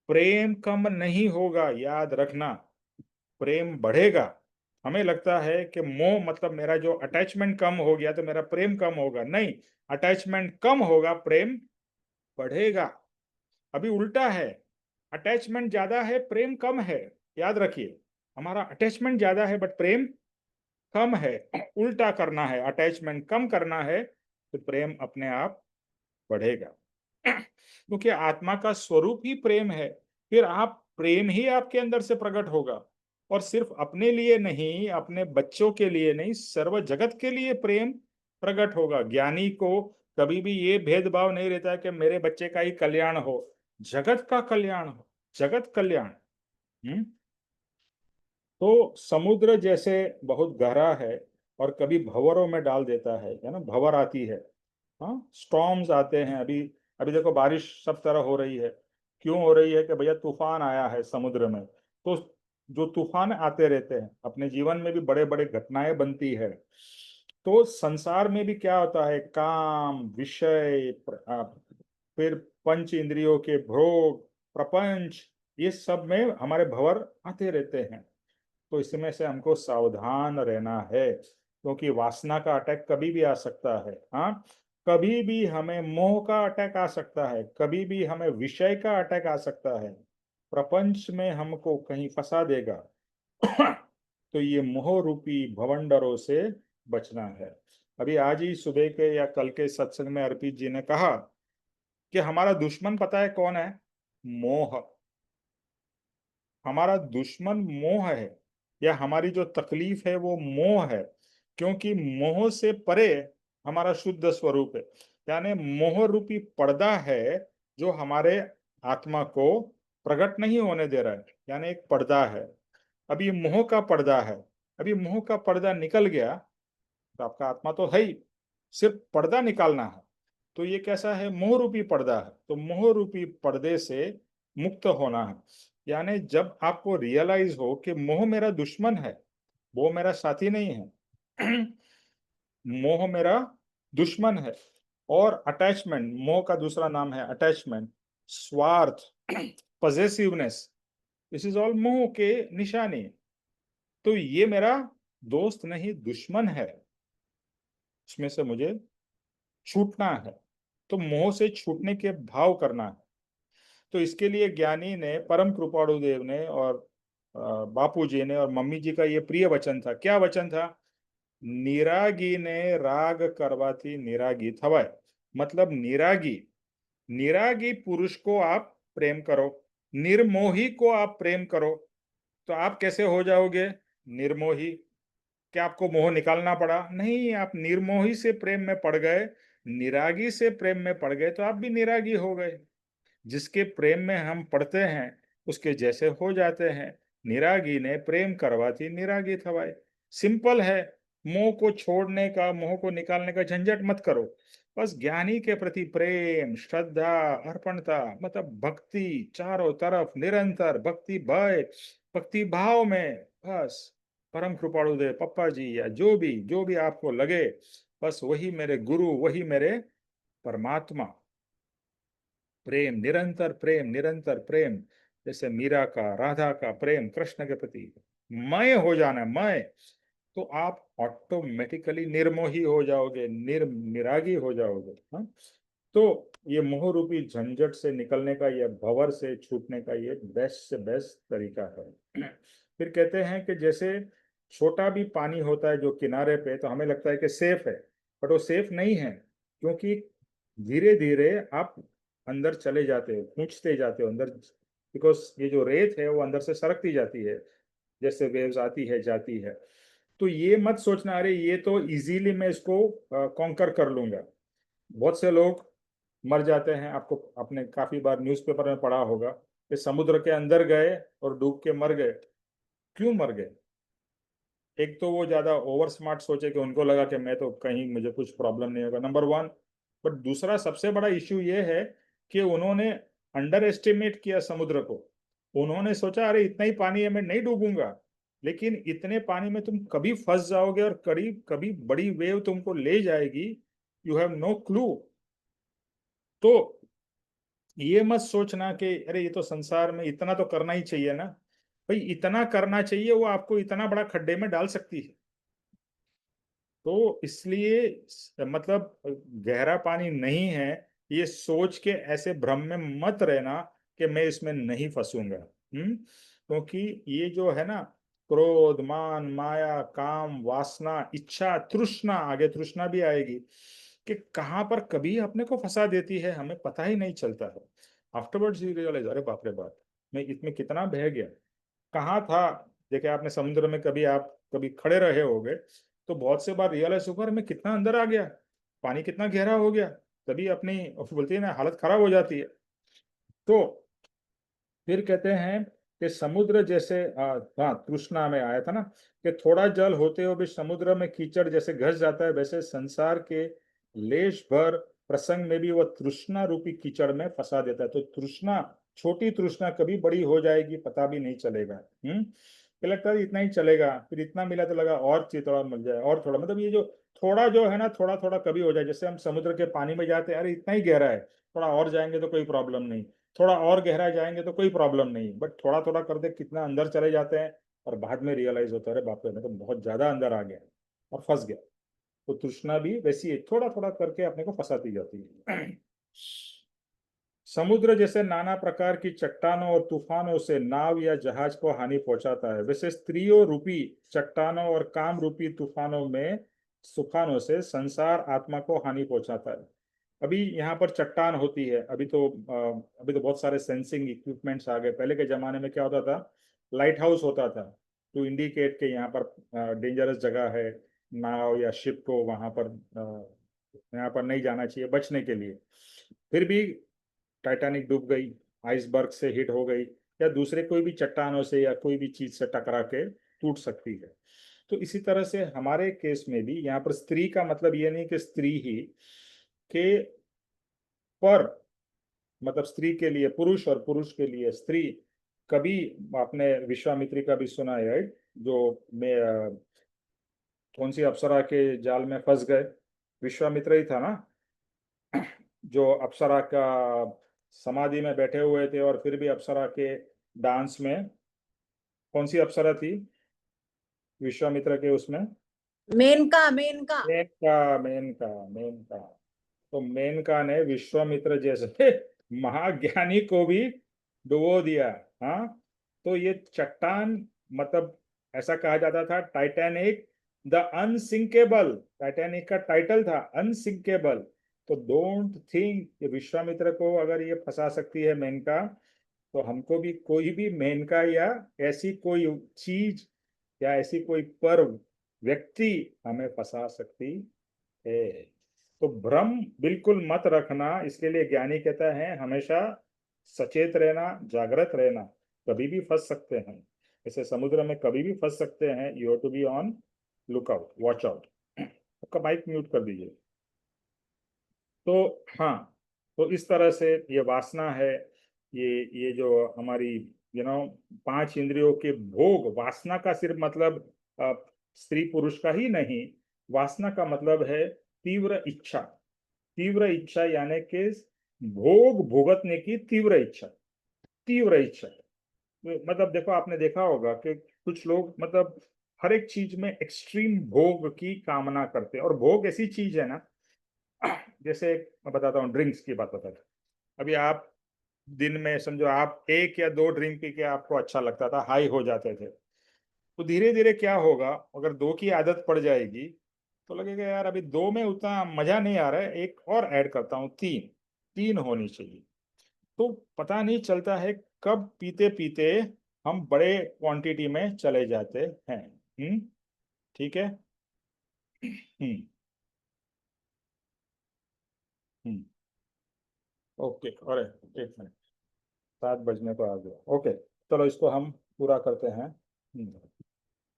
प्रेम कम नहीं होगा, याद रखना, प्रेम बढ़ेगा। हमें लगता है कि मोह मतलब मेरा जो अटैचमेंट कम हो गया तो मेरा प्रेम कम होगा। नहीं, अटैचमेंट कम होगा, प्रेम बढ़ेगा। अभी उल्टा है, अटैचमेंट ज्यादा है, प्रेम कम है। याद रखिए, हमारा अटैचमेंट ज्यादा है बट प्रेम कम है। उल्टा करना है, अटैचमेंट कम करना है तो प्रेम अपने आप बढ़ेगा। क्योंकि आत्मा का स्वरूप ही प्रेम है। फिर आप प्रेम ही आपके अंदर से प्रकट होगा, और सिर्फ अपने लिए नहीं, अपने बच्चों के लिए नहीं, सर्व जगत के लिए प्रेम प्रकट होगा। ज्ञानी को कभी भी ये भेदभाव नहीं रहता है कि मेरे बच्चे का ही कल्याण हो, जगत का कल्याण हो, जगत कल्याण। हम्म। तो समुद्र जैसे बहुत गहरा है और कभी भंवरों में डाल देता है ना, भंवर आती है, हाँ, स्टॉर्म्स आते हैं। अभी अभी देखो बारिश सब तरह हो रही है। क्यों हो रही है? कि भैया तूफान आया है समुद्र में। तो जो तूफान आते रहते हैं, अपने जीवन में भी बड़े बड़े घटनाएं बनती है। तो संसार में भी क्या होता है, काम विषय फिर पंच इंद्रियों के भोग, प्रपंच, ये सब में हमारे भंवर आते रहते हैं। तो इसमें से हमको सावधान रहना है, क्योंकि वासना का अटैक कभी भी आ सकता है। हाँ, कभी भी हमें मोह का अटैक आ सकता है, कभी भी हमें विषय का अटैक आ सकता है, प्रपंच में हमको कहीं फंसा देगा। तो ये मोह रूपी भवंडरों से बचना है। अभी आज ही सुबह के या कल के सत्संग में अर्पित जी ने कहा कि हमारा दुश्मन पता है कौन है? मोह। हमारा दुश्मन मोह है, या हमारी जो तकलीफ है वो मोह है। क्योंकि मोह से परे हमारा शुद्ध स्वरूप है। यानी मोह रूपी पर्दा है जो हमारे आत्मा को प्रकट नहीं होने दे रहा है। यानी एक पर्दा है, अभी मोह का पर्दा है। अभी मोह का पर्दा निकल गया तो आपका आत्मा तो है ही, सिर्फ पर्दा निकालना है। तो ये कैसा है? मोह रूपी पर्दा है। तो मोह रूपी पर्दे से मुक्त होना है। यानी जब आपको रियलाइज हो कि मोह मेरा दुश्मन है, वो मेरा साथी नहीं है। मोह मेरा दुश्मन है। और अटैचमेंट, मोह का दूसरा नाम है अटैचमेंट, स्वार्थ, पजेसिवनेस, दिस इज ऑल मोह के निशानी। तो ये मेरा दोस्त नहीं, दुश्मन है। इसमें से मुझे छूटना है। तो मोह से छूटने के भाव करना है। तो इसके लिए ज्ञानी ने, परम कृपाणु देव ने और बापू जी ने और मम्मी जी का ये प्रिय वचन था। क्या वचन था? निरागी ने राग करवाती निरागी थवाय। मतलब निरागी, निरागी पुरुष को आप प्रेम करो, निर्मोही को आप प्रेम करो, तो आप कैसे हो जाओगे निर्मोही? क्या आपको मोह निकालना पड़ा? नहीं, आप निर्मोही से प्रेम में पड़ गए, निरागी से प्रेम में पड़ गए तो आप भी निरागी हो गए। जिसके प्रेम में हम पड़ते हैं उसके जैसे हो जाते हैं। निरागी ने प्रेम करवाती निरागी थवाए। सिंपल है। मोह को छोड़ने का, मोह को निकालने का झंझट मत करो। बस ज्ञानी के प्रति प्रेम, श्रद्धा, अर्पणता, मतलब भक्ति चारों तरफ निरंतर, भक्ति भाव में बस। परम कृपाणु देव पप्पा जी या जो भी आपको लगे, बस वही मेरे गुरु, वही मेरे परमात्मा। प्रेम, निरंतर प्रेम, निरंतर प्रेम। जैसे मीरा का, राधा का प्रेम कृष्ण के प्रति मय हो जाना, मय, तो आप ऑटोमेटिकली निर्मोही हो जाओगे, निरागी हो जाओगे। हाँ, तो ये मोह रूपी झंझट से निकलने का, ये भंवर से छूटने का ये बेस्ट से बेस्ट तरीका है। फिर कहते हैं कि जैसे छोटा भी पानी होता है जो किनारे पे, तो हमें लगता है कि सेफ है, बट वो सेफ नहीं है, क्योंकि धीरे धीरे आप अंदर चले जाते हो, खींचते जाते हो अंदर, बिकॉज ये जो रेत है वो अंदर से सरकती जाती है, जैसे वेव्स आती है जाती है। तो ये मत सोचना अरे ये तो इजीली मैं इसको कॉन्कर कर लूंगा। बहुत से लोग मर जाते हैं, आपको, आपने काफी बार न्यूज़पेपर में पढ़ा होगा कि समुद्र के अंदर गए और डूब के मर गए। क्यों मर गए? एक तो वो ज्यादा ओवर स्मार्ट सोचे कि उनको लगा कि मैं तो कहीं मुझे कुछ प्रॉब्लम नहीं होगा, नंबर वन। बट दूसरा सबसे बड़ा इश्यू ये है कि उन्होंने अंडर एस्टिमेट किया समुद्र को। उन्होंने सोचा अरे इतना ही पानी है मैं नहीं डूबूंगा, लेकिन इतने पानी में तुम कभी फंस जाओगे और करीब कभी बड़ी वेव तुमको ले जाएगी, यू हैव नो क्लू। तो ये मत सोचना कि अरे ये तो संसार में इतना तो करना ही चाहिए ना। भाई इतना करना चाहिए, वो आपको इतना बड़ा खड्डे में डाल सकती है। तो इसलिए मतलब गहरा पानी नहीं है, ये सोच के ऐसे भ्रम में मत रहना कि मैं इसमें नहीं फंसूंगा। क्योंकि ये जो है ना, क्रोध, मान, माया, काम, वासना, इच्छा, तृष्णा, आगे तृष्णा भी आएगी, कि कहाँ पर कभी अपने को फंसा देती है, हमें पता ही नहीं चलता है। आफ्टरवर्ड्स यू रियलाइज अरे बाप रे बाप, मैं इसमें कितना बह गया, कहाँ था। देखिए आपने समुद्र में कभी, आप कभी खड़े रहे होगे, तो बहुत से बार रियलाइज होगा अरे मैं कितना अंदर आ गया, पानी कितना गहरा हो गया। तभी अपनी बोलती है ना, हालत खराब हो जाती है। तो फिर कहते हैं कि समुद्र जैसे हाँ, तृष्णा में आया था ना, कि थोड़ा जल होते हुए भी समुद्र में कीचड़ जैसे घस जाता है, वैसे संसार के लेश भर प्रसंग में भी वह तृष्णा रूपी कीचड़ में फंसा देता है। तो तृष्णा, छोटी तृष्णा कभी बड़ी हो जाएगी पता भी नहीं चलेगा। फिर लगता है इतना ही चलेगा, फिर इतना मिला तो लगा और चाहिए, थोड़ा मिल जाए और थोड़ा, मतलब ये जो थोड़ा जो है ना, थोड़ा थोड़ा कभी हो जाए। जैसे हम समुद्र के पानी में जाते हैं, अरे इतना ही गहरा है, थोड़ा और जाएंगे तो कोई प्रॉब्लम नहीं, थोड़ा और गहरा जाएंगे तो कोई प्रॉब्लम नहीं, बट थोड़ा थोड़ा करते कितना अंदर चले जाते हैं, और बाद में रियलाइज होता है अरे बाप रे मैं तो बहुत ज्यादा अंदर आ गया और फंस गया। तो तृष्णा भी वैसी है, थोड़ा थोड़ा करके अपने को फंसाती जाती है। समुद्र जैसे नाना प्रकार की चट्टानों और तूफानों से नाव या जहाज को हानि पहुंचाता है, वैसे स्त्रियों रूपी चट्टानों और काम रूपी तूफानों से संसार आत्मा को हानि पहुंचाता है। अभी यहाँ पर चट्टान होती है, अभी तो बहुत सारे सेंसिंग इक्विपमेंट्स आ गए। पहले के जमाने में क्या होता था, लाइट हाउस होता था टू इंडिकेट के यहाँ पर डेंजरस जगह है, नाव या शिप को वहां पर यहाँ पर नहीं जाना चाहिए बचने के लिए। फिर भी टाइटैनिक डूब गई, आइसबर्ग से हिट हो गई, या दूसरे कोई भी चट्टानों से या कोई भी चीज से टकरा के टूट सकती है। तो इसी तरह से हमारे केस में भी यहाँ पर स्त्री का मतलब ये नहीं कि स्त्री ही के पर, मतलब स्त्री के लिए पुरुष और पुरुष के लिए स्त्री। कभी आपने विश्वामित्री का भी सुना है, जो मैं कौन सी अप्सरा के जाल में फंस गए, विश्वामित्र ही था ना, जो अप्सरा का समाधि में बैठे हुए थे, और फिर भी अप्सरा के डांस में, कौन सी अप्सरा थी विश्वामित्र के उसमें?
मेनका, मेनका।
मेनका। तो मेनका ने विश्वामित्र जैसे महाज्ञानी को भी डुबो दिया। हाँ, तो ये चट्टान, मतलब ऐसा कहा जाता था टाइटैनिक द अनसिंकेबल, टाइटैनिक का टाइटल था अनसिंकेबल। तो डोंट थिंक कि विश्वामित्र को अगर ये फंसा सकती है मेनका, तो हमको भी कोई भी मेनका या ऐसी कोई चीज या ऐसी कोई पर्व, व्यक्ति हमें फंसा सकती है। तो भ्रम बिल्कुल मत रखना। इसके लिए ज्ञानी कहता है हमेशा सचेत रहना, जागृत रहना। कभी भी फंस सकते हैं, ऐसे समुद्र में कभी भी फंस सकते हैं। You have to be on lookout, watch out. आपका माइक म्यूट कर दीजिए। तो हाँ, तो इस तरह से ये वासना है, ये जो हमारी पांच इंद्रियों के भोग, वासना का सिर्फ मतलब स्त्री पुरुष का ही नहीं, वासना का मतलब है तीव्र इच्छा। तीव्र इच्छा यानी कि भोग भुगतने की तीव्र इच्छा। तीव्र इच्छा मतलब देखो, आपने देखा होगा कि कुछ लोग मतलब हर एक चीज में एक्सट्रीम भोग की कामना करते हैं। और भोग ऐसी चीज है ना, जैसे मैं बताता हूँ, ड्रिंक्स की बात बताता हूँ। अभी आप दिन में समझो आप 1 या 2 ड्रिंक पी के आपको अच्छा लगता था, हाई हो जाते थे। तो धीरे धीरे क्या होगा, अगर 2 की आदत पड़ जाएगी तो लगेगा यार अभी 2 में उतना मजा नहीं आ रहा है, एक और ऐड करता हूँ, 3। 3 होनी चाहिए। तो पता नहीं चलता है कब पीते पीते हम बड़े क्वांटिटी में चले जाते हैं। ठीक है। हम्म हम्म ओके। अरे 1 मिनट, 7 बजने को आ गया। ओके, चलो इसको हम पूरा करते हैं।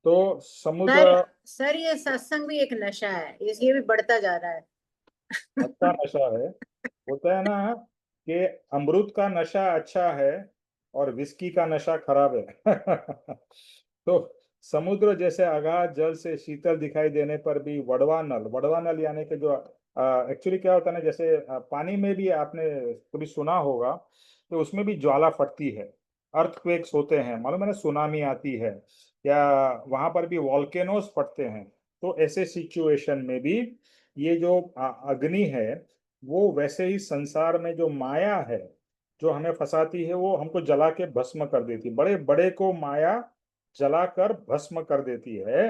तो समुद्र
सर ये सत्संग भी एक नशा है, ये भी बढ़ता जा रहा है।
अच्छा नशा है। होता है ना कि अमृत का नशा अच्छा है और विस्की का नशा खराब है। तो समुद्र जैसे अगाध जल से शीतल दिखाई देने पर भी वड़वा नल, वड़वा नल यानी कि जो एक्चुअली क्या होता है ना, जैसे पानी में भी आपने कभी सुना होगा तो उसमें भी ज्वाला फटती है, अर्थक्वेक्स होते हैं, मालूम है ना, सुनामी आती है, या वहां पर भी वॉल्केनोस फटते हैं। तो ऐसे सिचुएशन में भी ये जो अग्नि है, वो वैसे ही संसार में जो माया है जो हमें फंसाती है, वो हमको जला के भस्म कर देती है। बड़े बड़े को माया जलाकर भस्म कर देती है।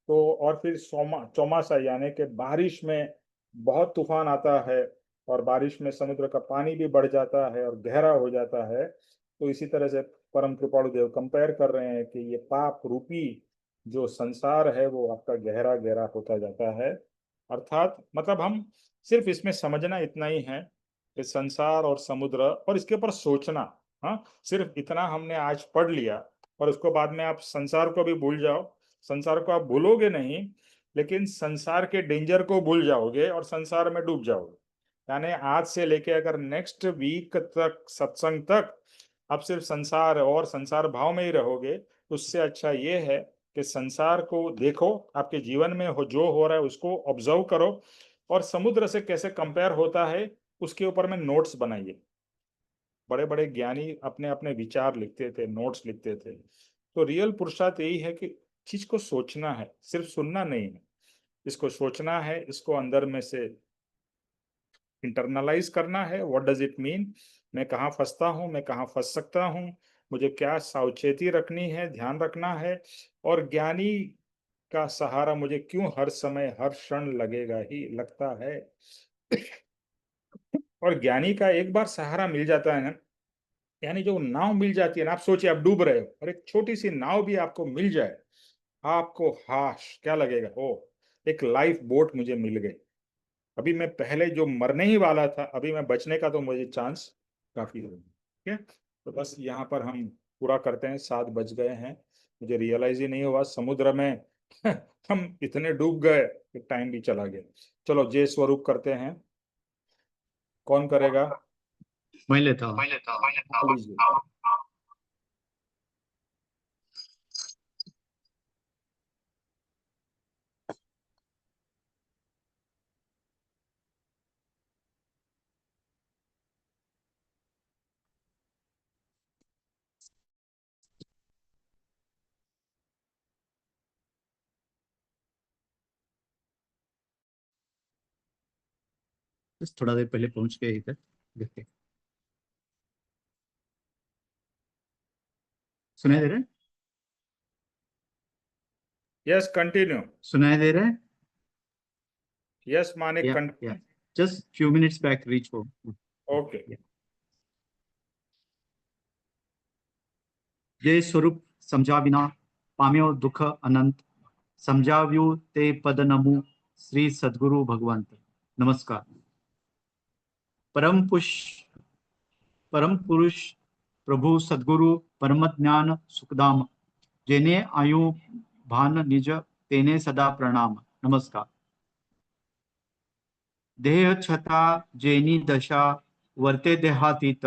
तो और फिर चौमासा यानी कि बारिश में बहुत तूफान आता है, और बारिश में समुद्र का पानी भी बढ़ जाता है और गहरा हो जाता है। तो इसी तरह से परम कृपालु देव कंपेयर कर रहे हैं कि ये पाप रूपी जो संसार है वो आपका गहरा गहरा होता जाता है। अर्थात मतलब हम सिर्फ इसमें समझना इतना ही है कि संसार और समुद्र और इसके ऊपर सोचना, हाँ, सिर्फ इतना हमने आज पढ़ लिया, और उसको बाद में आप संसार को भी भूल जाओ। संसार को आप भूलोगे नहीं, लेकिन संसार के डेंजर को भूल जाओगे और संसार में डूब जाओगे। यानी आज से लेके अगर नेक्स्ट वीक तक, सत्संग तक, आप सिर्फ संसार और संसार भाव में ही रहोगे, उससे अच्छा ये है कि संसार को देखो, आपके जीवन में जो हो रहा है उसको ऑब्जर्व करो, और समुद्र से कैसे कंपेयर होता है उसके ऊपर में नोट्स बनाइए। बड़े बड़े ज्ञानी अपने अपने विचार लिखते थे, नोट्स लिखते थे। तो रियल पुरुषार्थ यही है कि चीज को सोचना है, सिर्फ सुनना नहीं है। इसको सोचना है, इसको अंदर में से इंटरनलाइज करना है। व्हाट डज इट मीन, मैं कहाँ फंसता हूँ, मैं कहाँ फंस सकता हूँ, मुझे क्या सावचेती रखनी है, ध्यान रखना है, और ज्ञानी का सहारा मुझे क्यों हर समय हर क्षण लगेगा ही लगता है। और ज्ञानी का एक बार सहारा मिल जाता है ना, यानी जो नाव मिल जाती है ना, आप सोचिए आप डूब रहे हो और एक छोटी सी नाव भी आपको मिल जाए, आपको हाश क्या लगेगा, ओ एक लाइफ बोट मुझे मिल गई। अभी मैं पहले जो मरने ही वाला था, अभी मैं बचने का तो मुझे चांस काफी है। ठीक है, तो बस यहाँ पर हम पूरा करते हैं। 7 बज गए हैं, मुझे रियलाइज ही नहीं हुआ समुद्र में हम इतने डूब गए कि टाइम भी चला गया। चलो जय स्वरूप करते हैं। कौन करेगा?
मैं लेता हूँ।
लीजिए।
बस थोड़ा देर पहले पहुंच गए इधर, देखते। सुनाई दे रहा है?
Yes continue.
सुनाई दे रहा है?
यस माने
या just few minutes back reach home.
Okay.
जय स्वरूप समझा बिना पाम्यो दुख अनंत, समझाव्यू ते पद नमु श्री सद्गुरु भगवंत। नमस्कार। परम पुरुष प्रभु सद्गुरु परम ज्ञान सुखधाम, जेने आयु भान निज तेने सदा प्रणाम। नमस्कार। देह छता जेनी दशा वर्ते देहातीत,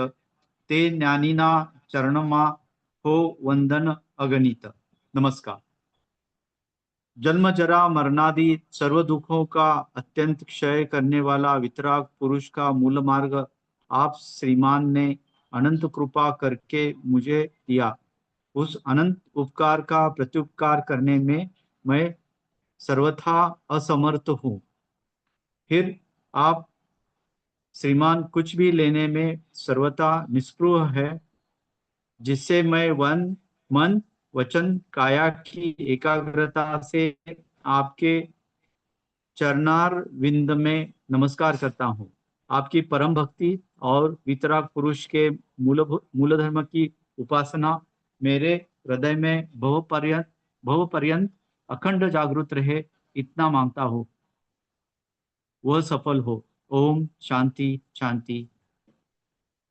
ते ज्ञानीना चरणमा हो वंदन अगणित। नमस्कार। जन्म जरा मरणादि सर्व दुखों का अत्यंत क्षय करने वाला वितराग पुरुष का मूल मार्ग आप श्रीमान ने अनंत कृपा करके मुझे दिया। उस अनंत उपकार का प्रत्युपकार करने में मैं सर्वथा असमर्थ हूँ। फिर आप श्रीमान कुछ भी लेने में सर्वथा निष्प्रुह है, जिससे मैं मन वचन काया की एकाग्रता से आपके चरणार विंद में नमस्कार करता हूँ। आपकी परम भक्ति और वितराग पुरुष के मूल धर्म की उपासना मेरे हृदय में भव पर्यंत अखंड जागृत रहे, इतना मांगता हूँ, वह सफल हो। ओम शांति शांति।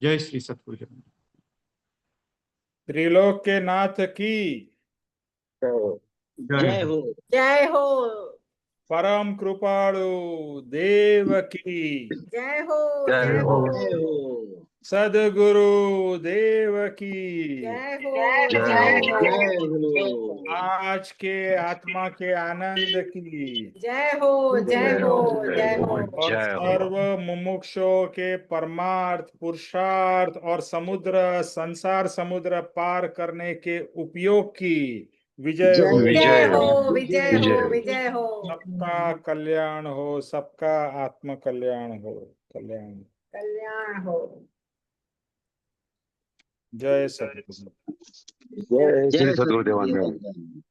जय श्री सतगुरु।
त्रिलोक के नाथ की
जय हो।
जय हो।
परम कृपाणु देव की
जय हो।
जय
जय
हो।
हो।
जय हो।
सद्गुरु देव की
जय हो।
जय
जय
हो।
हो।
जय हो।
आज के आत्मा के आनंद की
जय हो। जय हो। जय हो।
और
जय हो।
सर्व मुमुक्षुओं के परमार्थ पुरुषार्थ और संसार समुद्र पार करने के उपयोग की विजय हो।
विजय हो।
विजय
विजय हो।
विजय।
विजय हो।
सबका कल्याण हो, सबका आत्म कल्याण हो। कल्याण।
कल्याण हो।
जय सतगुरु।
जय श्री
जय
सद्गुरुदेवानंद।
सतगुरुदेव।